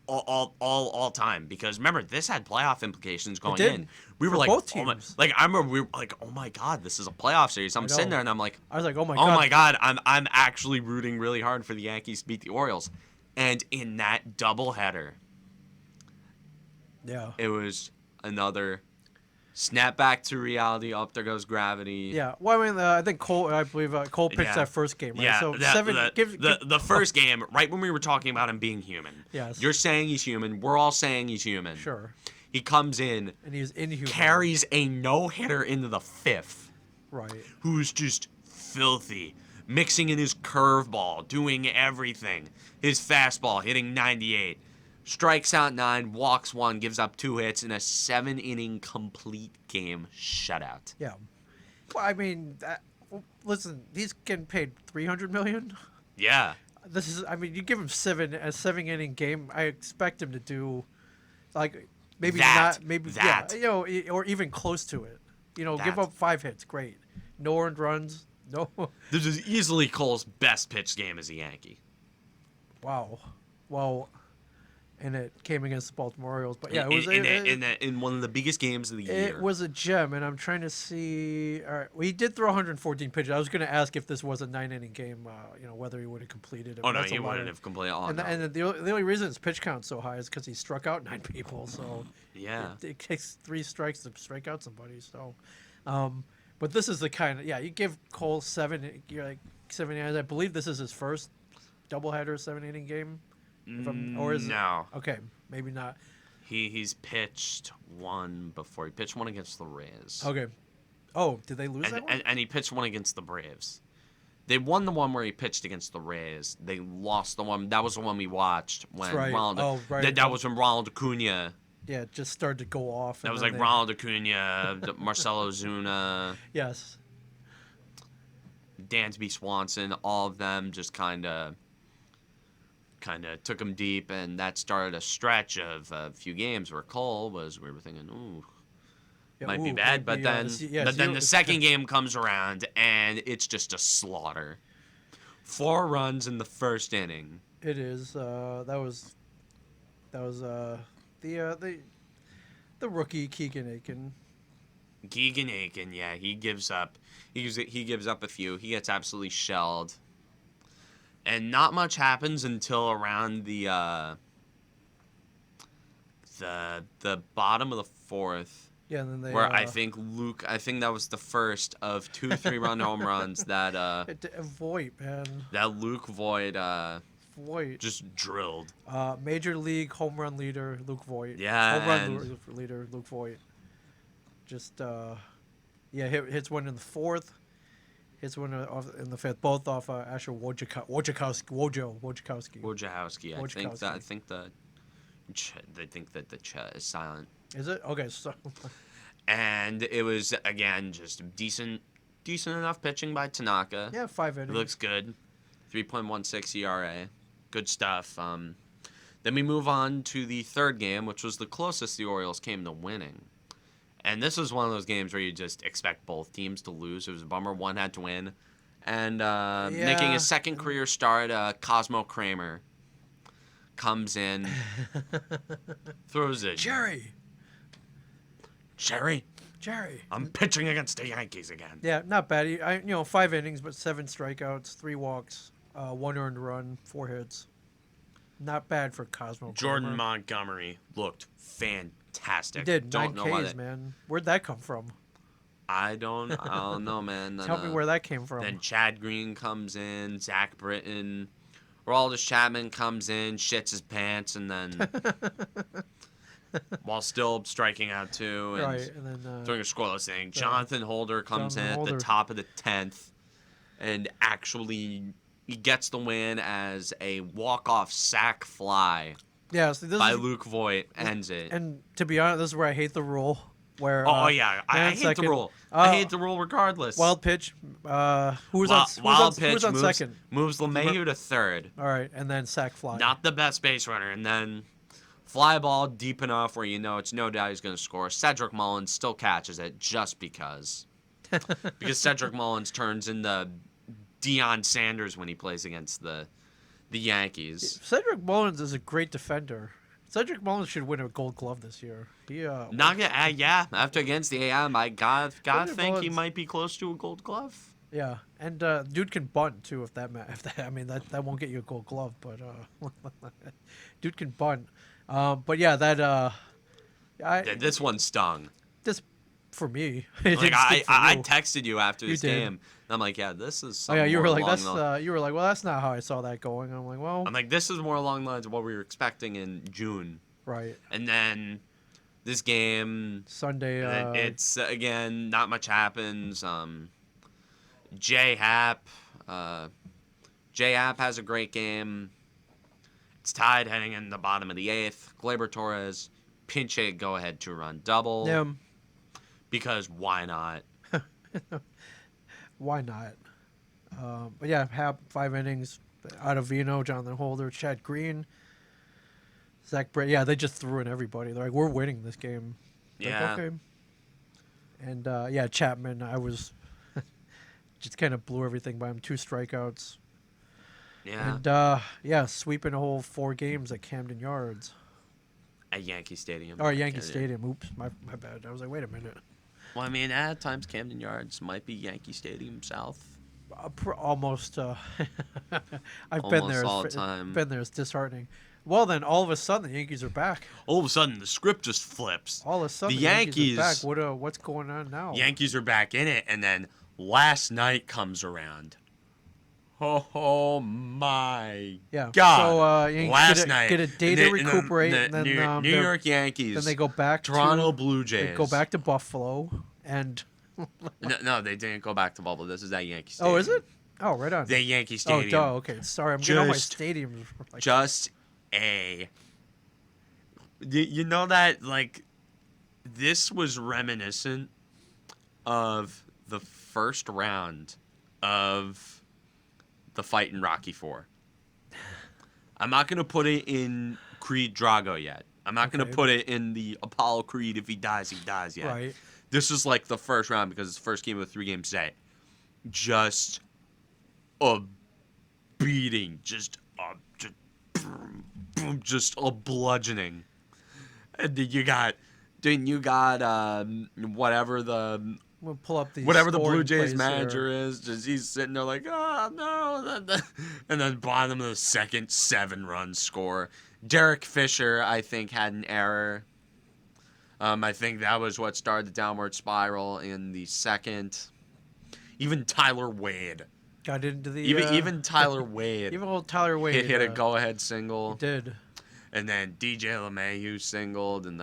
all time. Because remember, this had playoff implications going in. We were for like, both teams. I remember we were like, oh my god, this is a playoff series. I'm sitting there and I'm like, I was like, oh my god, I'm actually rooting really hard for the Yankees to beat the Orioles. And in that doubleheader, it was another snap back to reality. Up there goes gravity. Yeah. Well, I mean, I think Cole pitched that first game, right? Yeah. So the first game, right when we were talking about him being human. Yes. You're saying he's human. We're all saying he's human. Sure. He comes in. And he's inhuman. Carries a no-hitter into the fifth. Right. Who's just filthy. Mixing in his curveball, doing everything. His fastball, hitting 98. Strikes out 9, walks 1, gives up 2 hits in a 7-inning complete game shutout. Yeah. Well, I mean, listen, he's getting paid $300 million. Yeah. You give him a 7-inning game. I expect him to do, like, or even close to it. Give up 5 hits, great. No earned runs. No. This is easily Cole's best pitch game as a Yankee. Wow. Well, and it came against the Baltimore Orioles, but yeah, it was in one of the biggest games of the year. It was a gem, and I'm trying to see. All right, well, he did throw 114 pitches. I was going to ask if this was a 9-inning game, whether he would have completed it. Oh no, he wouldn't have completed it. And the only reason his pitch count's so high is because he struck out 9 people. So yeah, it takes 3 strikes to strike out somebody. So, but this is the kind of you give Cole 7. You're like 7 innings. I believe this is his first doubleheader 7-inning game. Or is no? Okay, maybe not. He's pitched one before. He pitched one against the Rays. Okay. Oh, did they lose that one? And he pitched one against the Braves. They won the one where he pitched against the Rays. They lost the one. That was the one we watched when Ronald. Right. That was when Ronald Acuna. Yeah, just started to go off. That was like Ronald Acuna, Marcelo Ozuna. Yes. Dansby Swanson, all of them just kind of took him deep, and that started a stretch of a few games where we were thinking, might be bad, but then the second game comes around, and it's just a slaughter. 4 runs in the first inning. It is. That was the rookie Keegan Aiken. Keegan Aiken, yeah, he gives up. He gives up a few. He gets absolutely shelled. And not much happens until around the bottom of the 4th. Yeah, and then I think that was the first of 2 3-run home runs that Voit, man. That Luke Voit just drilled. Major league home run leader Luke Voit. Yeah. Home run leader Luke Voit. Just hits one in the 4th. Hits one in the 5th, both off Asher Wojciechowski. They think that the ch is silent. Is it? Okay, so. And it was again just decent enough pitching by Tanaka. Yeah, 5 innings. It looks good. 3.16 ERA. Good stuff. Then we move on to the 3rd game, which was the closest the Orioles came to winning. And this was one of those games where you just expect both teams to lose. It was a bummer. One had to win. And making his 2nd career start, Cosmo Kramer comes in, throws it. Jerry. I'm pitching against the Yankees again. Yeah, not bad. 5 innings, but 7 strikeouts, 3 walks, 1 earned run, 4 hits. Not bad for Cosmo. Jordan Montgomery looked fantastic. He did. 9 Ks, man. Where'd that come from? I don't know, man. Tell me where that came from. Then Chad Green comes in, Zach Britton, Aroldis Chapman comes in, shits his pants, and then while still striking out 2 and then throwing a scoreless inning. Jonathan Holder comes in at the top of the 10th, and actually he gets the win as a walk-off sac fly Yeah, so by Luke Voit ends it. And to be honest, this is where I hate the rule. Where yeah, I hate the rule. I hate the rule regardless. Wild pitch. Who's on second? Moves LeMahieu to third. All right, and then sac fly. Not the best base runner, and then fly ball deep enough where it's no doubt he's going to score. Cedric Mullins still catches it just because. Because Cedric Mullins turns into Deion Sanders when he plays against the Yankees. Cedric Mullins is a great defender. Cedric Mullins should win a Gold Glove this year. After against the AM, I gotta think he might be close to a Gold Glove. Yeah, and dude can bunt too. That won't get you a Gold Glove, but dude can bunt. But yeah, this one stung. This for me. Like I texted you after this game. And I'm like, yeah, this is. Oh yeah, you were like, well, that's not how I saw that going. I'm like, well. I'm like, this is more along the lines of what we were expecting in June. Right. And then this game Sunday. It's again not much happens. J Happ has a great game. It's tied heading in the bottom of the 8th. Gleyber Torres pinch hit, go ahead 2-run double. Yeah. Because why not? Why not? But yeah, Happ 5 innings. Ottavino, Jonathan Holder, Chad Green, Zach Bray. Yeah, they just threw in everybody. They're like, we're winning this game. Yeah. Like, okay. And Chapman, I was just kind of blew everything by him. 2 strikeouts. Yeah. And sweeping a whole 4 games at Camden Yards. At Yankee Stadium. Or Yankee Stadium. Oops, my bad. I was like, wait a minute. Well, I mean, at times Camden Yards might be Yankee Stadium South. Almost. I've almost been there. All the time. Been there. It's disheartening. Well, then all of a sudden the Yankees are back. All of a sudden the script just flips. All of a sudden the Yankees are back. What's going on now? Yankees are back in it, and then last night comes around. Oh my God! So last night get a day to recuperate, and then New York Yankees. Then they go back. Toronto Blue Jays. They go back to Buffalo, and no, they didn't go back to Buffalo. This is at Yankee Stadium. Oh, is it? Oh, right on. The Yankee Stadium. Oh, okay. Sorry, I'm getting all my stadiums. You know that this was reminiscent of the first round of the fight in Rocky IV. I'm not going to put it in Creed Drago yet. I'm not going to put it in the Apollo Creed if he dies yet. Right. This is like the first round because it's the first game of a 3-game set. Just a beating. Just a bludgeoning. And then you got whatever the... We'll pull up whatever the Blue Jays manager is, just he's sitting there like, oh no, and then bottom of the second, 7-run score. Derek Fisher, I think, had an error. I think that was what started the downward spiral in the second. Even Tyler Wade got into the even Tyler Wade, even old Tyler Wade hit a go-ahead single. He did, and then DJ LeMahieu singled, and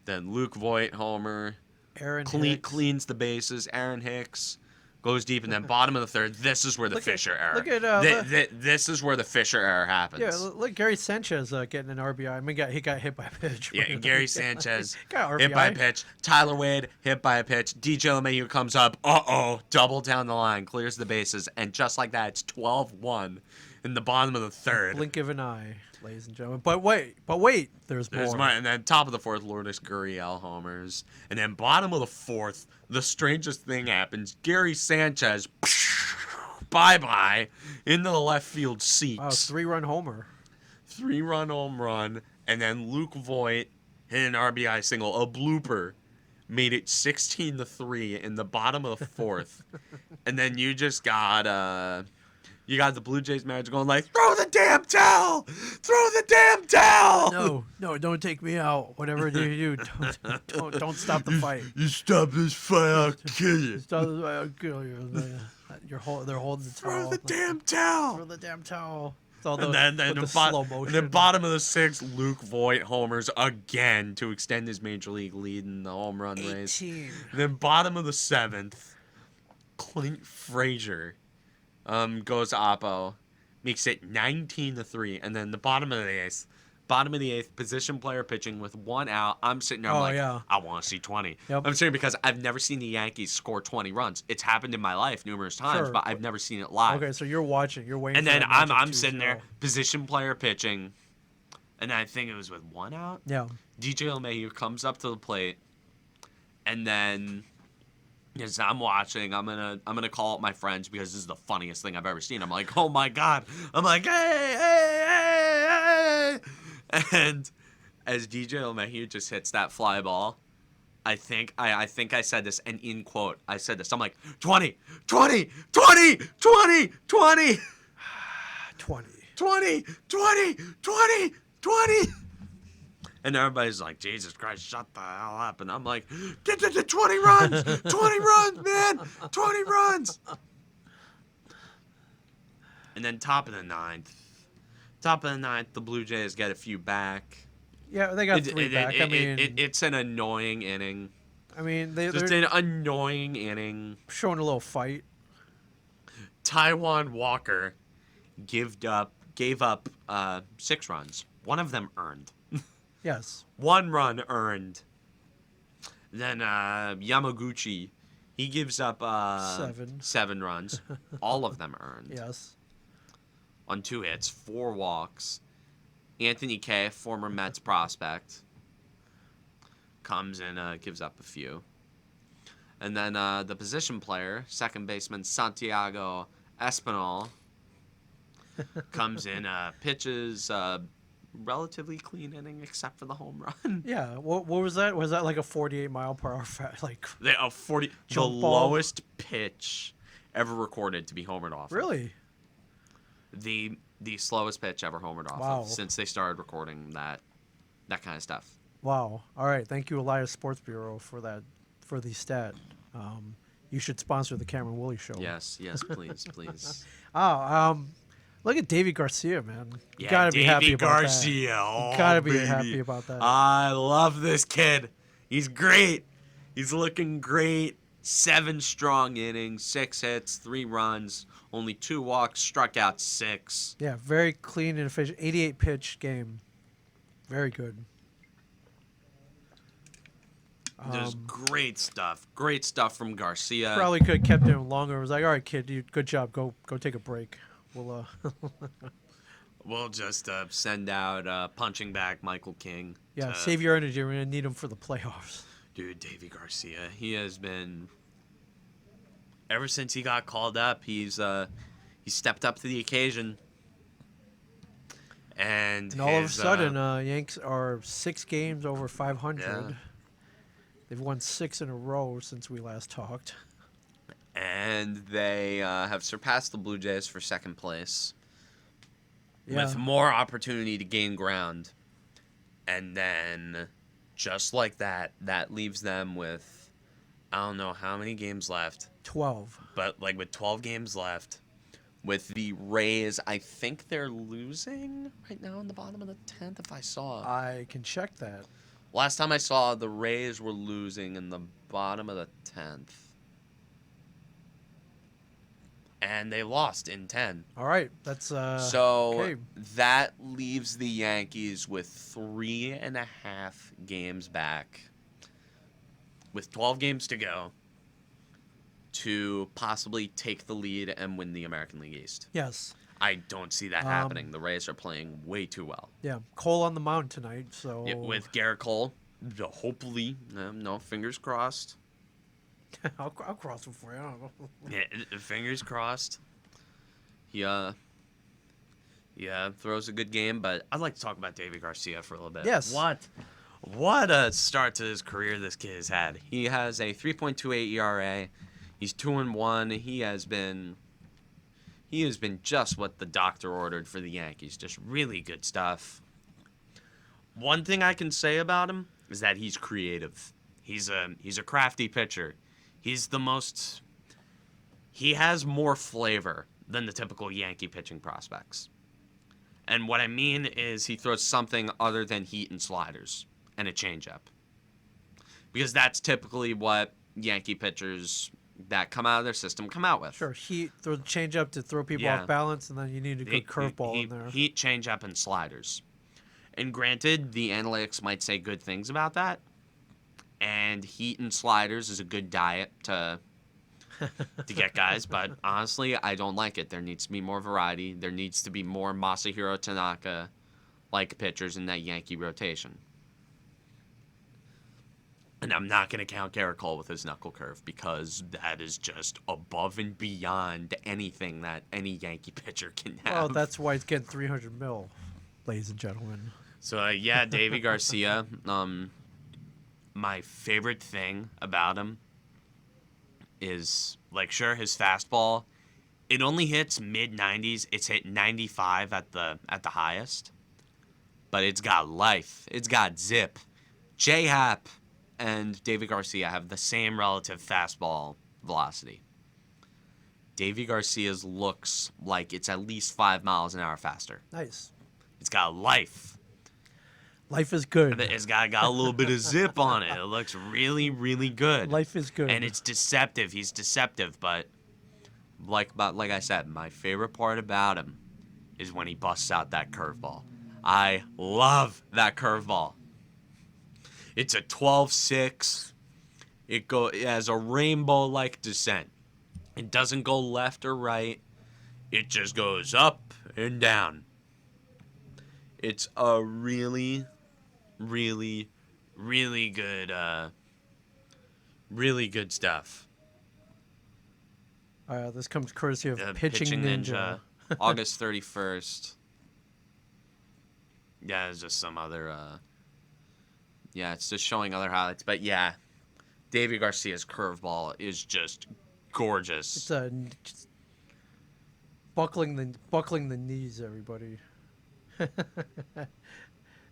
then Luke Voit homer. Aaron cleans the bases. Aaron Hicks goes deep, and then bottom of the 3rd. This is where the Fisher error. This is where the Fisher error happens. Yeah, look, Gary Sanchez getting an RBI. I mean, he got hit by a pitch. Yeah, Gary Sanchez got hit by a pitch. Tyler Wade hit by a pitch. DJ LeMahieu comes up. Double down the line, clears the bases, and just like that, it's 12-1 in the bottom of the 3rd. Blink of an eye, ladies and gentlemen. But wait, there's more. And then top of the 4th, Lourdes Gurriel homers. And then bottom of the 4th, the strangest thing happens. Gary Sanchez, bye-bye, into the left field seats. Wow, 3-run homer. 3-run home run. And then Luke Voit hit an RBI single, a blooper. Made it 16-3 in the bottom of the 4th. And then you just got... You got the Blue Jays manager going like, throw the damn towel! Throw the damn towel! No, don't take me out. Whatever you do, don't stop the fight. You stop this fight, I'll kill you. Stop this fight, I'll kill you. They're holding the towel. Throw the damn towel! Throw the damn towel. And then bottom of the 6th, Luke Voit homers again to extend his major league lead in the home run race. And then bottom of the 7th, Clint Frazier goes oppo, makes it 19-3, and then the bottom of the eighth, position player pitching with 1 out. I'm sitting there, I want to see 20. Yep. I'm saying because I've never seen the Yankees score 20 runs. It's happened in my life numerous times, but I've never seen it live. Okay, so you're watching, you're waiting. And then I'm sitting there, position player pitching, and then I think it was with 1 out. Yeah. DJ LeMahieu comes up to the plate, and then as I'm watching, I'm gonna call up my friends because this is the funniest thing I've ever seen. I'm like, oh my god! I'm like, hey! And as DJ LeMahieu just hits that fly ball, I think I said this, and in quote, I said this. I'm like, 20, 20, 20, 20, 20, 20, 20, 20, 20, 20. And everybody's like, Jesus Christ, shut the hell up. And I'm like, get to the 20 runs. 20 runs, man. 20 runs. And then top of the ninth, the Blue Jays get a few back. Yeah, they got 3 back. It's an annoying inning. I mean, they're an annoying inning. Showing a little fight. Taijuan Walker gave up 6 runs. One of them earned. Yes. 1 run earned. Then Yamaguchi, he gives up 7 runs. All of them earned. Yes. On 2 hits, 4 walks. Anthony Kay, former Mets prospect, comes in, gives up a few. And then the position player, second baseman Santiago Espinal, comes in, pitches relatively clean inning except for the home run. Yeah. What was that? Was that like a 48 mile per hour the lowest pitch ever recorded to be homered off? Really? The slowest pitch ever homered off of since they started recording that kind of stuff. Wow. All right. Thank you, Elias Sports Bureau, for the stat. You should sponsor the Cameron Woolley show. Yes, please, please. Look at Davy Garcia, man. You Yeah, gotta be happy about Garcia. that. Oh, You gotta be baby. happy about that. I love this kid. He's great. He's looking great. 7 strong innings, 6 hits, 3 runs, only 2 walks, struck out 6. Yeah, very clean and efficient. 88 pitch game. Very good. There's great stuff. Great stuff from Garcia. Probably could have kept him longer. It was like, all right, kid, good job. Go take a break. We'll just send out punching back Michael King. Yeah, save your energy. We're going to need him for the playoffs. Dude, Davy Garcia, he has been, ever since he got called up, he's stepped up to the occasion. And all of a sudden, Yanks are 6 games over 500. Yeah. They've won 6 in a row since we last talked. And they have surpassed the Blue Jays for second place. Yeah. With more opportunity to gain ground. And then, just like that leaves them with, I don't know how many games left. 12. But, with 12 games left, with the Rays, I think they're losing right now in the bottom of the 10th, if I saw. I can check that. Last time I saw, the Rays were losing in the bottom of the 10th. And they lost in 10. All right, that's so okay. That leaves the Yankees with 3.5 games back, with 12 games to go, to possibly take the lead and win the American League East. Yes. I don't see that happening. The Rays are playing way too well. Yeah, Cole on the mound tonight. So yeah, with Garrett Cole, hopefully, fingers crossed. I'll cross him for you. I don't know. Yeah, fingers crossed. He throws a good game, but I'd like to talk about Davy Garcia for a little bit. Yes. What a start to his career this kid has had. He has a 3.28 ERA. He's 2-1. He has been just what the doctor ordered for the Yankees. Just really good stuff. One thing I can say about him is that he's creative. He's a crafty pitcher. He has more flavor than the typical Yankee pitching prospects. And what I mean is he throws something other than heat and sliders and a changeup. Because that's typically what Yankee pitchers that come out of their system come out with. Sure, heat, throw the changeup to throw people off balance, and then you need a good curveball in there. Heat, changeup, and sliders. And granted, the analytics might say good things about that. And heat and sliders is a good diet to get guys, but honestly, I don't like it. There needs to be more variety. There needs to be more Masahiro Tanaka-like pitchers in that Yankee rotation. And I'm not going to count Garrett Cole with his knuckle curve because that is just above and beyond anything that any Yankee pitcher can have. Well, that's why he's getting $300 million, ladies and gentlemen. So, Davy Garcia, my favorite thing about him is, sure, his fastball, it only hits mid-90s. It's hit 95 at the highest. But it's got life. It's got zip. J-Hap and Davy Garcia have the same relative fastball velocity. Davy Garcia's looks like it's at least 5 miles an hour faster. Nice. It's got life. Life is good. It's got a little bit of zip on it. It looks really, really good. Life is good. And it's deceptive. He's deceptive, but like I said, my favorite part about him is when he busts out that curveball. I love that curveball. It's a 12-6. It has a rainbow-like descent. It doesn't go left or right. It just goes up and down. It's a really, really, really good stuff. This comes courtesy of Pitching Ninja. August 31st. Yeah, there's just some other... it's just showing other highlights. But yeah, Davy Garcia's curveball is just gorgeous. It's just buckling the knees, everybody.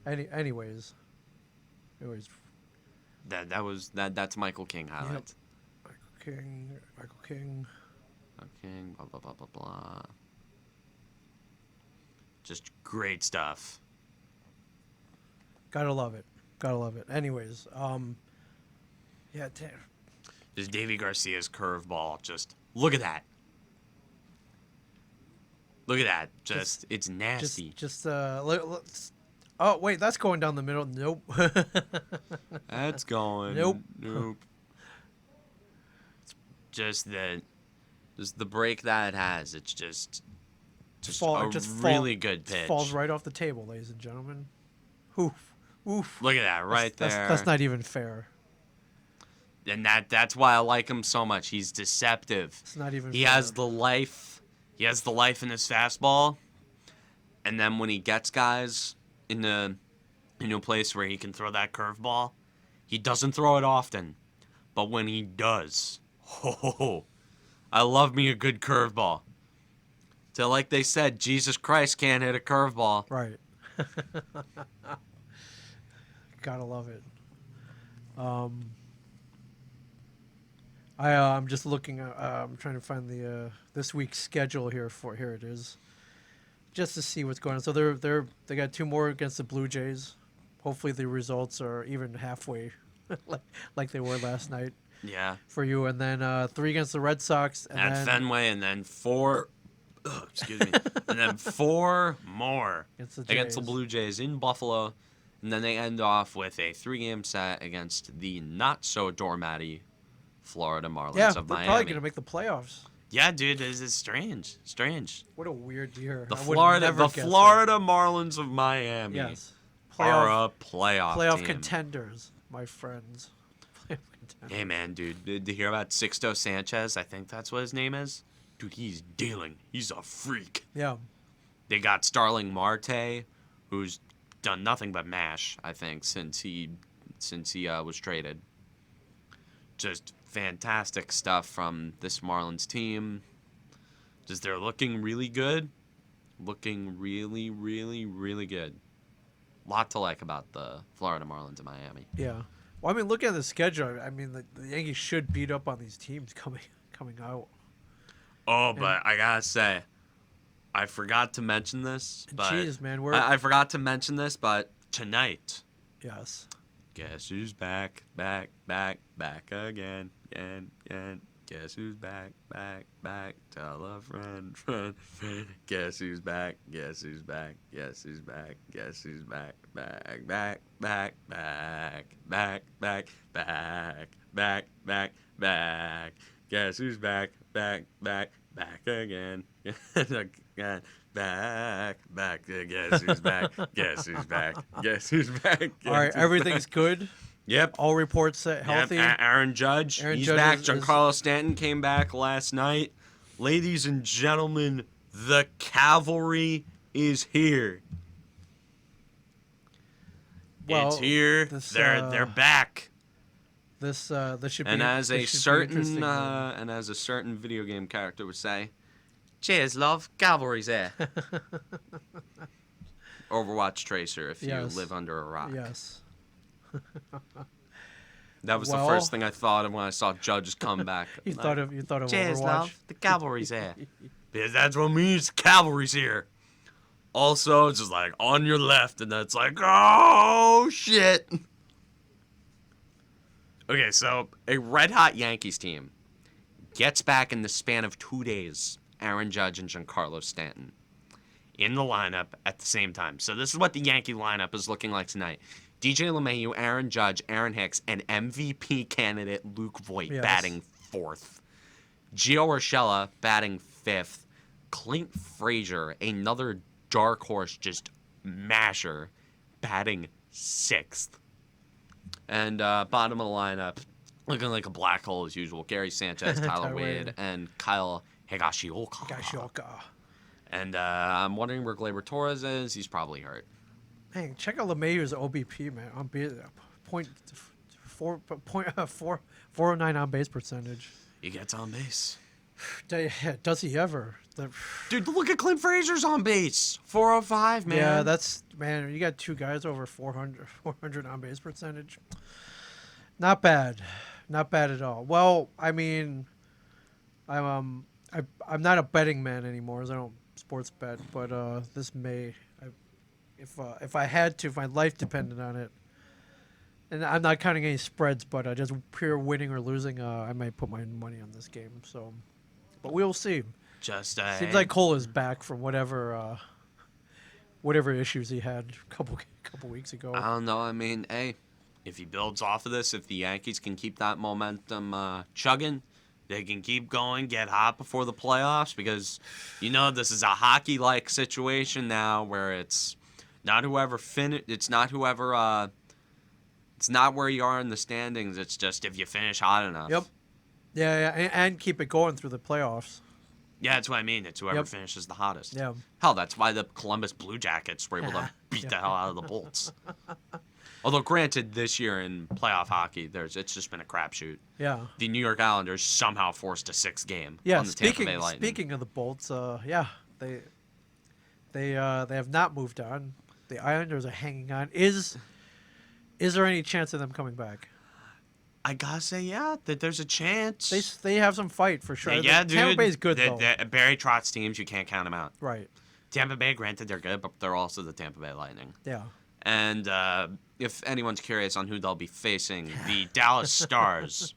Anyways. That's Michael King highlights. Yep. Michael King. Blah blah blah blah blah. Just great stuff. Gotta love it. Anyways, just Davy Garcia's curveball. Just look at that. It's nasty. Oh wait, that's going down the middle. Nope. That's going. Nope. Just the break that it has. It's just really good pitch. It falls right off the table, ladies and gentlemen. Oof. Look at that there. That's not even fair. And that's why I like him so much. He's deceptive. It's not even He fair. has the life. He has the life in his fastball. And then when he gets guys in a place where he can throw that curveball, he doesn't throw it often. But when he does, I love me a good curveball. So like they said, Jesus Christ can't hit a curveball. Right. Gotta love it. I'm just looking. I'm trying to find the this week's schedule here. Here it is, just to see what's going on. So they got 2 more against the Blue Jays. Hopefully the results are even halfway, like they were last night. Yeah. For you, and then 3 against the Red Sox. And at Fenway, and then 4. Excuse me. And then 4 more against the Blue Jays in Buffalo. And then they end off with a 3-game set against the not-so-doormatty Florida Marlins of Miami. They're probably going to make the playoffs. Yeah, dude, this is strange. What a weird year. The Florida Marlins of Miami are a playoff team. Contenders, my friends. Hey, man, dude, did you hear about Sixto Sanchez? I think that's what his name is. Dude, he's dealing. He's a freak. Yeah. They got Starling Marte, who's done nothing but mash, I think, since he was traded. Just fantastic stuff from this Marlins team. Just they're looking really good. Looking really, really, really good. Lot to like about the Florida Marlins of Miami. Yeah. Well, I mean, look at the schedule. I mean, the Yankees should beat up on these teams coming out. Oh, but I gotta say, I forgot to mention this. But jeez, man, I forgot to mention this, but tonight. Yes. Guess who's back again. Guess who's back, back, back? Tell a friend, friend, friend. Guess who's back? Guess who's back? Guess who's back? Guess who's back? Back, back, back, back, back, back, back, back, back, back. Guess who's back? Back, back, back again. Again. Back, back. Guess who's back? Guess who's back? Guess who's back? All right, everything's good. Yep. All reports healthy. Yep. Aaron Judge, he's Judge back. Giancarlo Stanton came back last night. Ladies and gentlemen, the cavalry is here. Well, it's here. They're back. This should be. And as a certain video game character would say, "Cheers, love. Cavalry's here." Overwatch Tracer, if you live under a rock. Yes. That was the first thing I thought of when I saw Judge come back. you thought of Cheers, Overwatch. love. The cavalry's here. Because that's what means cavalry's here. Also, it's just like on your left, and then it's like, oh shit. Okay, so a red hot Yankees team gets back in the span of 2 days. Aaron Judge and Giancarlo Stanton in the lineup at the same time. So this is what the Yankee lineup is looking like tonight. DJ LeMahieu, Aaron Judge, Aaron Hicks, and MVP candidate Luke Voigt batting fourth. Gio Urshela batting fifth. Clint Frazier, another dark horse, just masher, batting sixth. And bottom of the lineup, looking like a black hole as usual. Gary Sanchez, Tyler Wade, and Kyle Higashioka. And I'm wondering where Gleyber Torres is. He's probably hurt. Hey, check out LeMahieu's OBP, man. On base, 409 on base percentage. He gets on base. Does he ever? Dude, look at Clint Frazier's on base. 405, man. Yeah, man, you got two guys over 400 on base percentage. Not bad. Not bad at all. Well, I mean, I'm not a betting man anymore, as I don't sports bet, but this may, if I had to, if my life depended on it, and I'm not counting any spreads, but just pure winning or losing, I might put my money on this game. So, but we'll see. Just seems like Cole is back from whatever issues he had a couple weeks ago. I don't know. I mean, hey, if he builds off of this, if the Yankees can keep that momentum chugging, they can keep going, get hot before the playoffs, because this is a hockey-like situation now where it's not whoever it's not where you are in the standings. It's just if you finish hot enough. Yep. Yeah, and keep it going through the playoffs. Yeah, that's what I mean. It's whoever finishes the hottest. Yeah. Hell, that's why the Columbus Blue Jackets were able to beat the hell out of the Bolts. Although, granted, this year in playoff hockey, it's just been a crapshoot. Yeah. The New York Islanders somehow forced a 6th game on the Tampa Bay Lightning. Speaking of the Bolts, they have not moved on. The Islanders are hanging on. Is there any chance of them coming back? I gotta say, yeah, that there's a chance. They have some fight for sure. Yeah, dude. Tampa Bay's good, though. Barry Trotz teams, you can't count them out. Right. Tampa Bay, granted, they're good, but they're also the Tampa Bay Lightning. Yeah. And if anyone's curious on who they'll be facing, the Dallas Stars.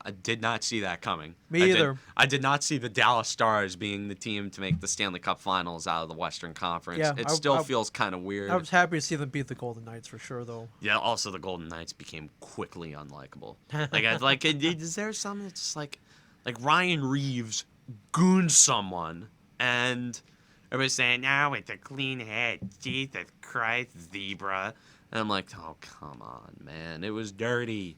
I did not see that coming. Me either. I did not see the Dallas Stars being the team to make the Stanley Cup Finals out of the Western Conference. Yeah, it still feels kind of weird. I was happy to see them beat the Golden Knights for sure, though. Yeah, also the Golden Knights became quickly unlikable. Is there something that's just like Ryan Reeves goons someone, and everybody's saying, "Now with a clean head, Jesus Christ, zebra," and I'm like, "Oh, come on, man, it was dirty."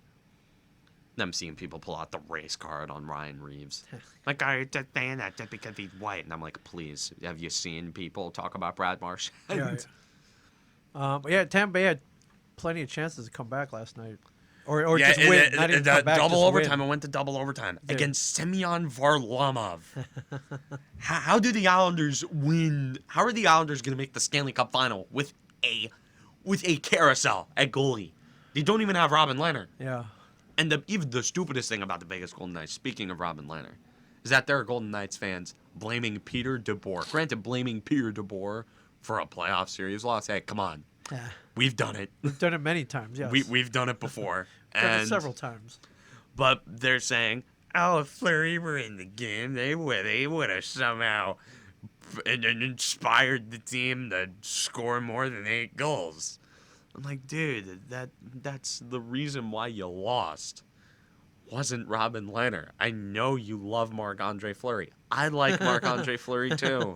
I'm seeing people pull out the race card on Ryan Reeves. Like, I'm just saying that just because he's white. And I'm like, please, have you seen people talk about Brad Marchand? But yeah, Tampa Bay had plenty of chances to come back last night. Or just win. Not even come back, double just overtime. win. I went to double overtime against Semyon Varlamov. How do the Islanders win? How are the Islanders going to make the Stanley Cup final with a carousel at goalie? They don't even have Robin Lehner. Yeah. And even the stupidest thing about the Vegas Golden Knights, speaking of Robin Lehner, is that there are Golden Knights fans blaming Peter DeBoer. Granted, blaming Peter DeBoer for a playoff series loss. Hey, come on. Yeah. We've done it. We've done it many times, yes. We've done it before. Done it several times. But they're saying Oh, if Fleury were in the game, they would have somehow inspired the team to score more than 8 goals. I'm like, dude, that's the reason why you lost. Wasn't Robin Lehner. I know you love Marc-Andre Fleury. I like Marc-Andre Fleury too.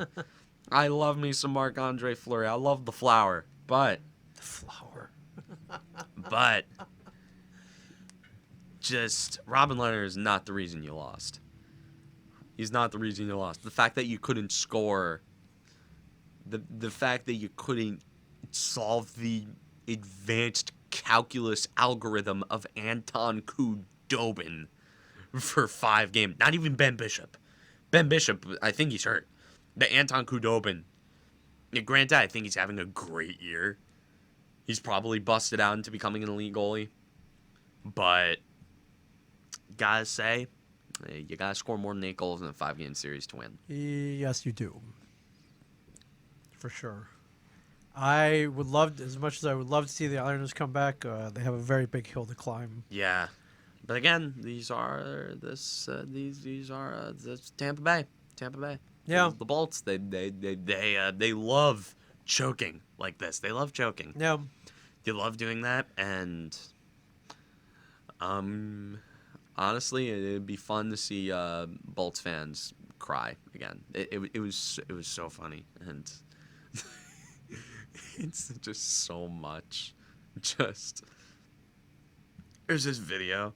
I love me some Marc-Andre Fleury. I love the flower, but the flower. but just Robin Lehner is not the reason you lost. He's not the reason you lost. The fact that you couldn't score, the fact that you couldn't solve the advanced calculus algorithm of Anton Khudobin for 5 games. Not even Ben Bishop. Ben Bishop, I think he's hurt. The Anton Khudobin, granted, I think he's having a great year. He's probably busted out into becoming an elite goalie. But, gotta say, you gotta score more than 8 goals in a 5-game series to win. Yes, you do. For sure. I would love, as much as I would love to see the Islanders come back, they have a very big hill to climb. Yeah. But again, these are Tampa Bay. Tampa Bay. Yeah. The Bolts, they love choking like this. They love choking. Yeah. They love doing that, and honestly, it'd be fun to see Bolts fans cry again. It was so funny, and it's just so much. Just there's this video.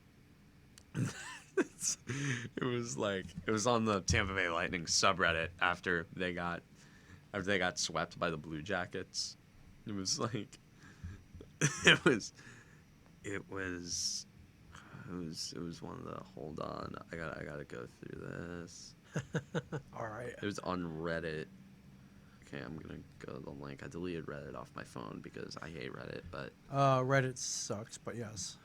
It was on the Tampa Bay Lightning subreddit after they got swept by the Blue Jackets. It was like it was one of the, hold on, I gotta go through this. All right. It was on Reddit. Okay, I'm gonna go to the link. I deleted Reddit off my phone because I hate Reddit, but Reddit sucks, but yes.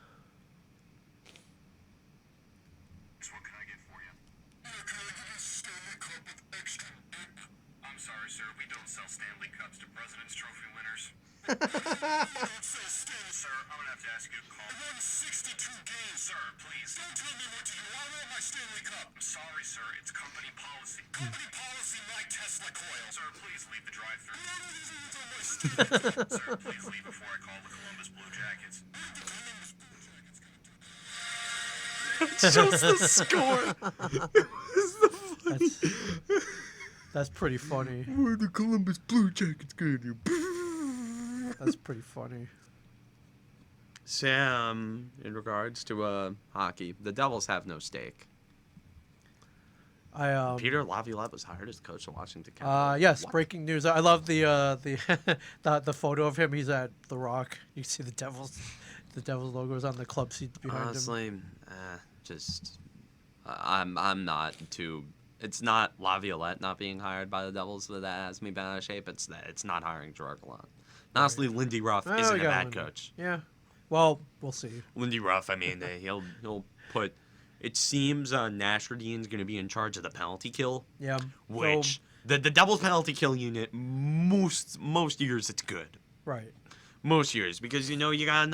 What can I get for you? Can I get a Stanley Cup with extra dip? I'm sorry, sir. We don't sell Stanley Cups to President's Trophy winners. You don't sell Stanley, sir. I'm gonna have to ask you to call. I won 62 games, sir. Please. Don't tell me what to do. I want my Stanley Cup. I'm sorry, sir. It's company policy. Company policy, my Tesla coil. Sir, please leave the drive-thru. None of these things on my Stanley Cup. Sir, please leave before I call the Columbus Blue Jackets. What are the Columbus Blue Jackets gonna do? just the score. It was the funny. That's pretty funny. What are the Columbus Blue Jackets gonna do? That's pretty funny. Sam, in regards to hockey, the Devils have no stake. Peter Laviolette was hired as coach of Washington Capitals. Yes, What? breaking news. I love the the photo of him. He's at the Rock. You can see the Devils logos on the club seat behind him. Honestly, I'm not too. It's not Laviolette not being hired by the Devils that has me bent out of shape. It's not hiring Gerard Gallant. Honestly, Lindy Ruff isn't a bad coach. Yeah. Well, we'll see. Lindy Ruff, I mean, he'll put. It seems Nash Radine's going to be in charge of the penalty kill. Yeah. Which the Devils penalty kill unit most years it's good. Right. Most years, because you got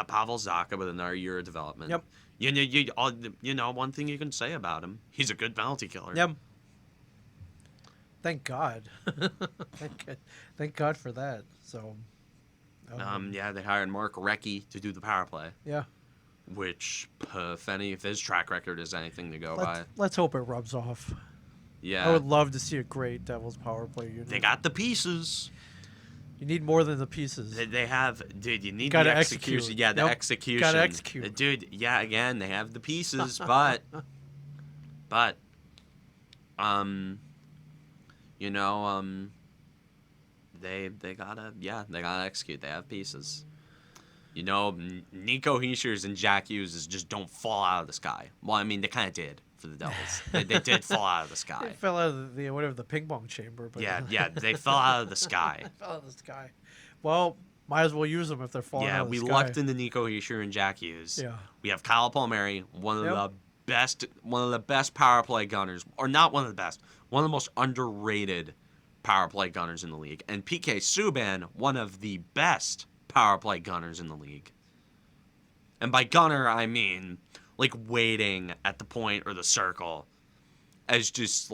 Pavel Zacha with another year of development. Yep. You know one thing you can say about him, he's a good penalty killer. Yep. Thank God. Thank God for that. So. Yeah, they hired Mark Recchi to do the power play. Yeah. Which, if his track record is anything to go by. Let's hope it rubs off. Yeah. I would love to see a great Devils power play unit. They got the pieces. You need more than the pieces. They have, dude. You need gotta the execution. execute. Yeah, the Nope. execution. Gotta execute. Dude. Yeah, again, they have the pieces, but, they gotta execute. They have pieces. Nico Heishers and Jack Hughes just don't fall out of the sky. Well, I mean, they kind of did for the Devils. they did fall out of the sky. It fell out of the ping pong chamber. But Yeah, they fell out of the sky. Fell out of the sky. Well, might as well use them if they're falling out of the sky. Yeah, we lucked into Nico Heischer and Jack Hughes. Yeah. We have Kyle Palmieri, one of the best power play gunners, or not one of the best, one of the most underrated power play gunners in the league, and PK Subban, one of the best power play gunners in the league. And by gunner, I mean like waiting at the point or the circle, as just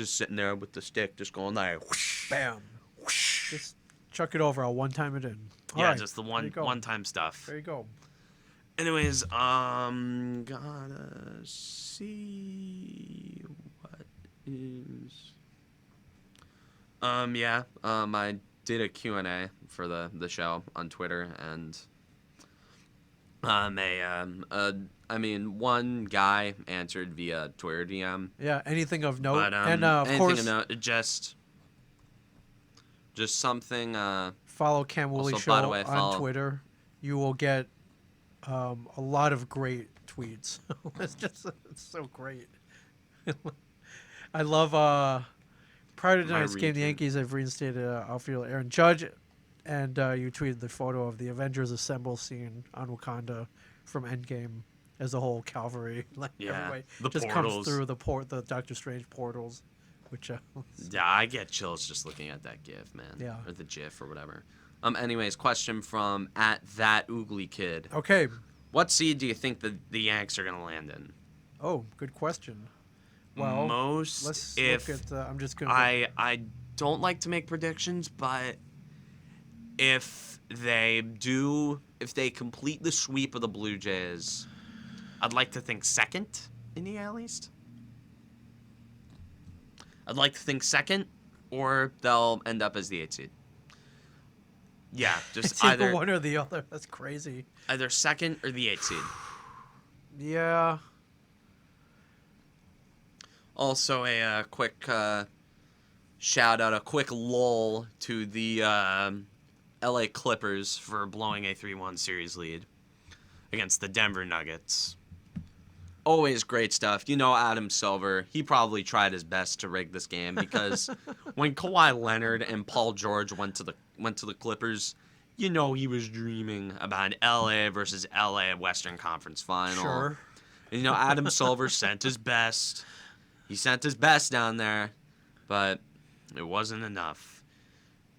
sitting there with the stick, just going like, whoosh, Bam. whoosh. Just chuck it over. I'll one-time it in. All Yeah, right, just the there you go. one-time stuff. There you go. Anyways, gotta see what is. I did a Q&A for the show on Twitter, and one guy answered via Twitter DM. Yeah, anything of note, But and of anything course, of note, just something. follow Cam Woolley also, Show by the way, on Twitter. You will get a lot of great tweets. It's so great. I love prior to tonight's game, the Yankees have reinstated outfielder Aaron Judge, and you tweeted the photo of the Avengers Assemble scene on Wakanda from Endgame as a whole cavalry. Like everybody the just portals. comes through the Doctor Strange portals, which yeah, I get chills just looking at that GIF, man. Yeah. Or the GIF or whatever. Anyways, question from @thatoogly_kid. Okay. What seed do you think the Yanks are gonna land in? Oh, good question. Well, let's look at. I'm just gonna. I don't like to make predictions, but if they complete the sweep of the Blue Jays, I'd like to think second in the AL East. I'd like to think second, or they'll end up as the 8th seed. Yeah, just it's either one or the other. That's crazy. Either second or the 8th seed. Yeah. Also, a quick shout out, a quick lull to the LA Clippers for blowing a 3-1 series lead against the Denver Nuggets. Always great stuff. You know, Adam Silver, he probably tried his best to rig this game because when Kawhi Leonard and Paul George went to the Clippers, you know he was dreaming about an LA versus LA Western Conference final. Sure. And, you know, Adam Silver sent his best. He sent his best down there, but it wasn't enough.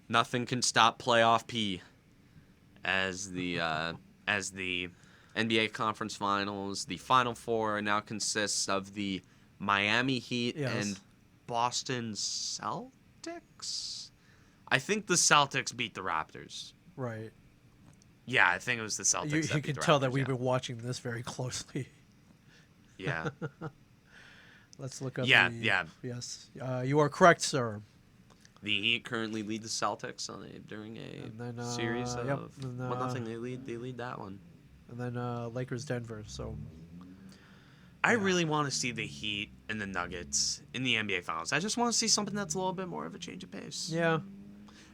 Nothing can stop playoff P as the NBA Conference Finals. The Final Four now consists of the Miami Heat and Boston Celtics. I think the Celtics beat the Raptors. Right. Yeah, I think it was the Celtics. You can tell that we've been watching this very closely. Yeah. Let's look up. Yeah. Yes, you are correct, sir. The Heat currently lead the Celtics during a series of 1-0. They lead that one. And then Lakers Denver. So I really want to see the Heat and the Nuggets in the NBA Finals. I just want to see something that's a little bit more of a change of pace. Yeah.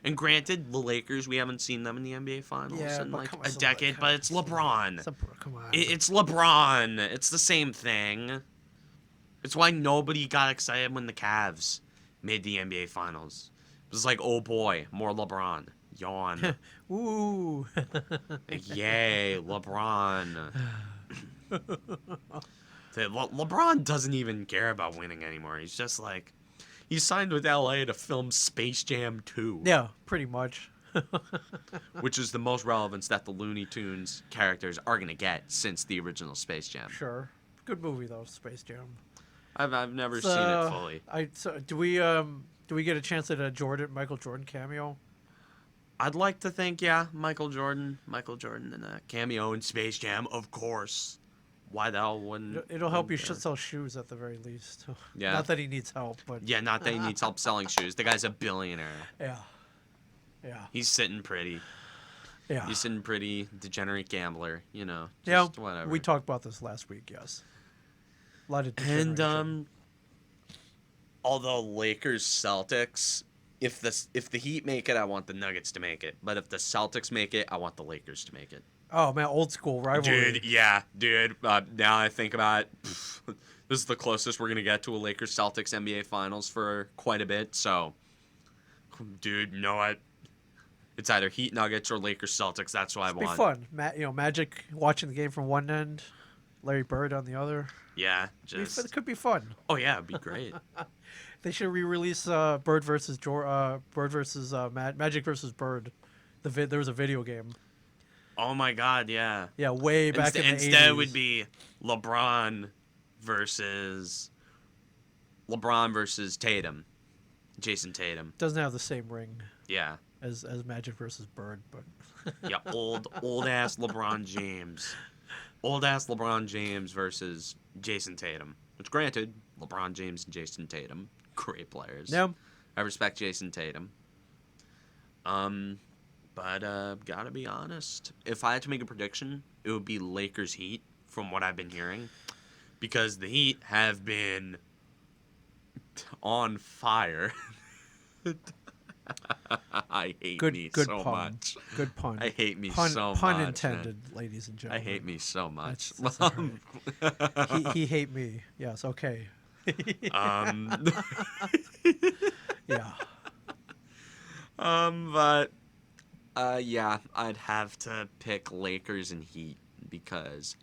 And granted, the Lakers, we haven't seen them in the NBA Finals in like a on, decade, but it's LeBron. Come on. It's LeBron. It's the same thing. It's why nobody got excited when the Cavs made the NBA Finals. It was like, oh boy, more LeBron. Yawn. Ooh. Yay, LeBron. LeBron doesn't even care about winning anymore. He's just like, he signed with LA to film Space Jam 2. Yeah, pretty much. Which is the most relevance that the Looney Tunes characters are going to get since the original Space Jam. Sure. Good movie, though, Space Jam. I've never seen it fully. Do we get a chance at a Michael Jordan cameo? I'd like to think, yeah, Michael Jordan in a cameo in Space Jam, of course. Why the hell wouldn't... It'll help you sell shoes at the very least. Yeah. Not that he needs help, but... Yeah, not that he needs help selling shoes. The guy's a billionaire. Yeah. He's sitting pretty. Yeah. He's sitting pretty, degenerate gambler, you know. Just whatever. We talked about this last week, yes. A lot of degeneration. And, although Lakers Celtics, if the Heat make it, I want the Nuggets to make it. But if the Celtics make it, I want the Lakers to make it. Oh man, old school rivalry. Dude. Now I think about it, this is the closest we're gonna get to a Lakers Celtics NBA Finals for quite a bit. So, dude, you know what? It's either Heat Nuggets or Lakers Celtics. That's what I want. It'd be fun. Magic watching the game from one end, Larry Bird on the other. Yeah, it could be fun. Oh yeah, it'd be great. They should re-release Bird versus Magic versus Bird. There was a video game. Oh my God, yeah. Yeah, way back in the 80s. Instead, it would be LeBron versus Tatum, Jason Tatum. Doesn't have the same ring. Yeah. As Magic versus Bird, but. Yeah, old ass LeBron James. Old ass LeBron James versus Jason Tatum. Which, granted, LeBron James and Jason Tatum, great players. Yeah. I respect Jason Tatum. But gotta be honest, if I had to make a prediction, it would be Lakers Heat, from what I've been hearing, because the Heat have been on fire. I hate me so much. Good pun. I hate me so much. Pun intended, ladies and gentlemen. I hate me so much. That's all right. he hate me. Yes, okay. Yeah. But yeah, I'd have to pick Lakers and Heat because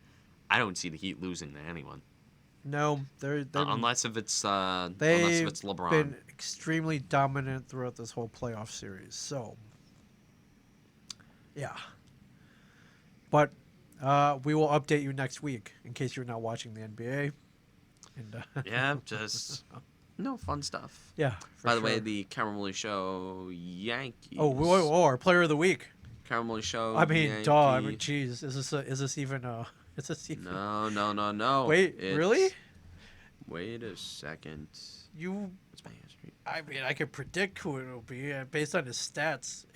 I don't see the Heat losing to anyone. No, they're unless if it's LeBron. Been extremely dominant throughout this whole playoff series. So, yeah. But we will update you next week in case you're not watching the NBA. And yeah, just fun stuff. Yeah. By the way, the Cameron Woolley Show Yankees. Oh, our player of the week. Cameron Woolley Show. I mean, Yankee. duh. I mean, geez, is this even? No. Wait, really? Wait a second. What's my history? I mean, I can predict who it'll be based on his stats.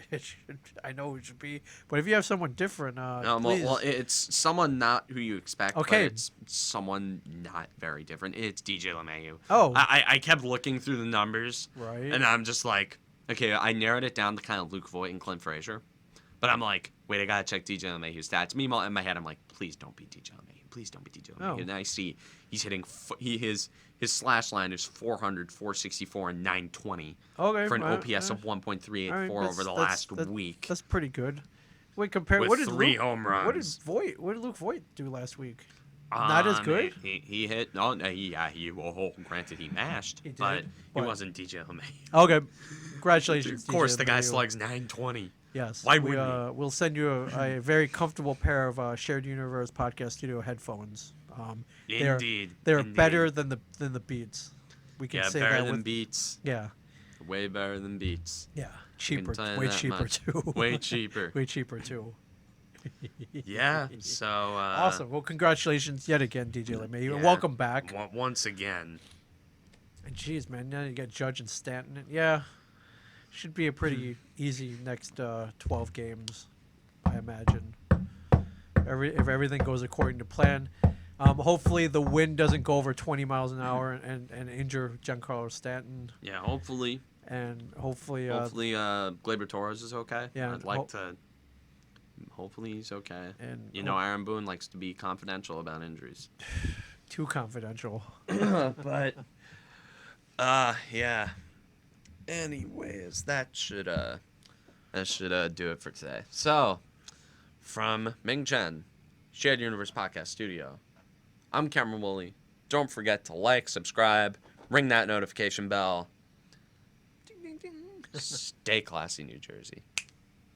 I know who it should be. But if you have someone different, please. Well, it's someone not who you expect. Okay. But it's someone not very different. It's DJ LeMahieu. Oh. I kept looking through the numbers. Right. And I'm just like, okay, I narrowed it down to kind of Luke Voigt and Clint Frazier. But I'm like, wait, I gotta check DJ LeMahieu's stats. Meanwhile, in my head, I'm like, please don't be DJ LeMahieu. Please don't be DJ LeMahieu. Oh. And I see he's hitting. His slash line is 400, 464, and 920 for an OPS of 1.384 over the last week. That's pretty good. Wait, compare with what did three home runs. What did Luke Voigt do last week? Not as good. He hit. Granted, he mashed, but he wasn't DJ LeMahieu. Okay, congratulations. Of course, DJ the guy LeMahieu. slugs 920. Yes. Why would we'll send you a very comfortable pair of Shared Universe Podcast Studio headphones. Indeed. They're better than the Beats. We can say better that than Beats. Yeah. Way better than Beats. Yeah. Cheaper. Way cheaper too. Way cheaper. Way cheaper too. Yeah. So. Awesome. Well, congratulations yet again, DJ LeMahieu, and welcome back. Once again. And geez, man, now you got Judge and Stanton. Yeah. Should be a pretty easy next 12 games, I imagine. If everything goes according to plan. Hopefully the wind doesn't go over 20 miles an hour and injure Giancarlo Stanton. Yeah, hopefully. And hopefully Gleyber Torres is okay. Yeah, I'd like to. Hopefully he's okay. And Aaron Boone likes to be confidential about injuries. Too confidential. But yeah. Anyways, that should do it for today. So, from Ming Chen, Shared Universe Podcast Studio, I'm Cameron Woolley. Don't forget to like, subscribe, ring that notification bell. Ding, ding, ding. Stay classy, New Jersey.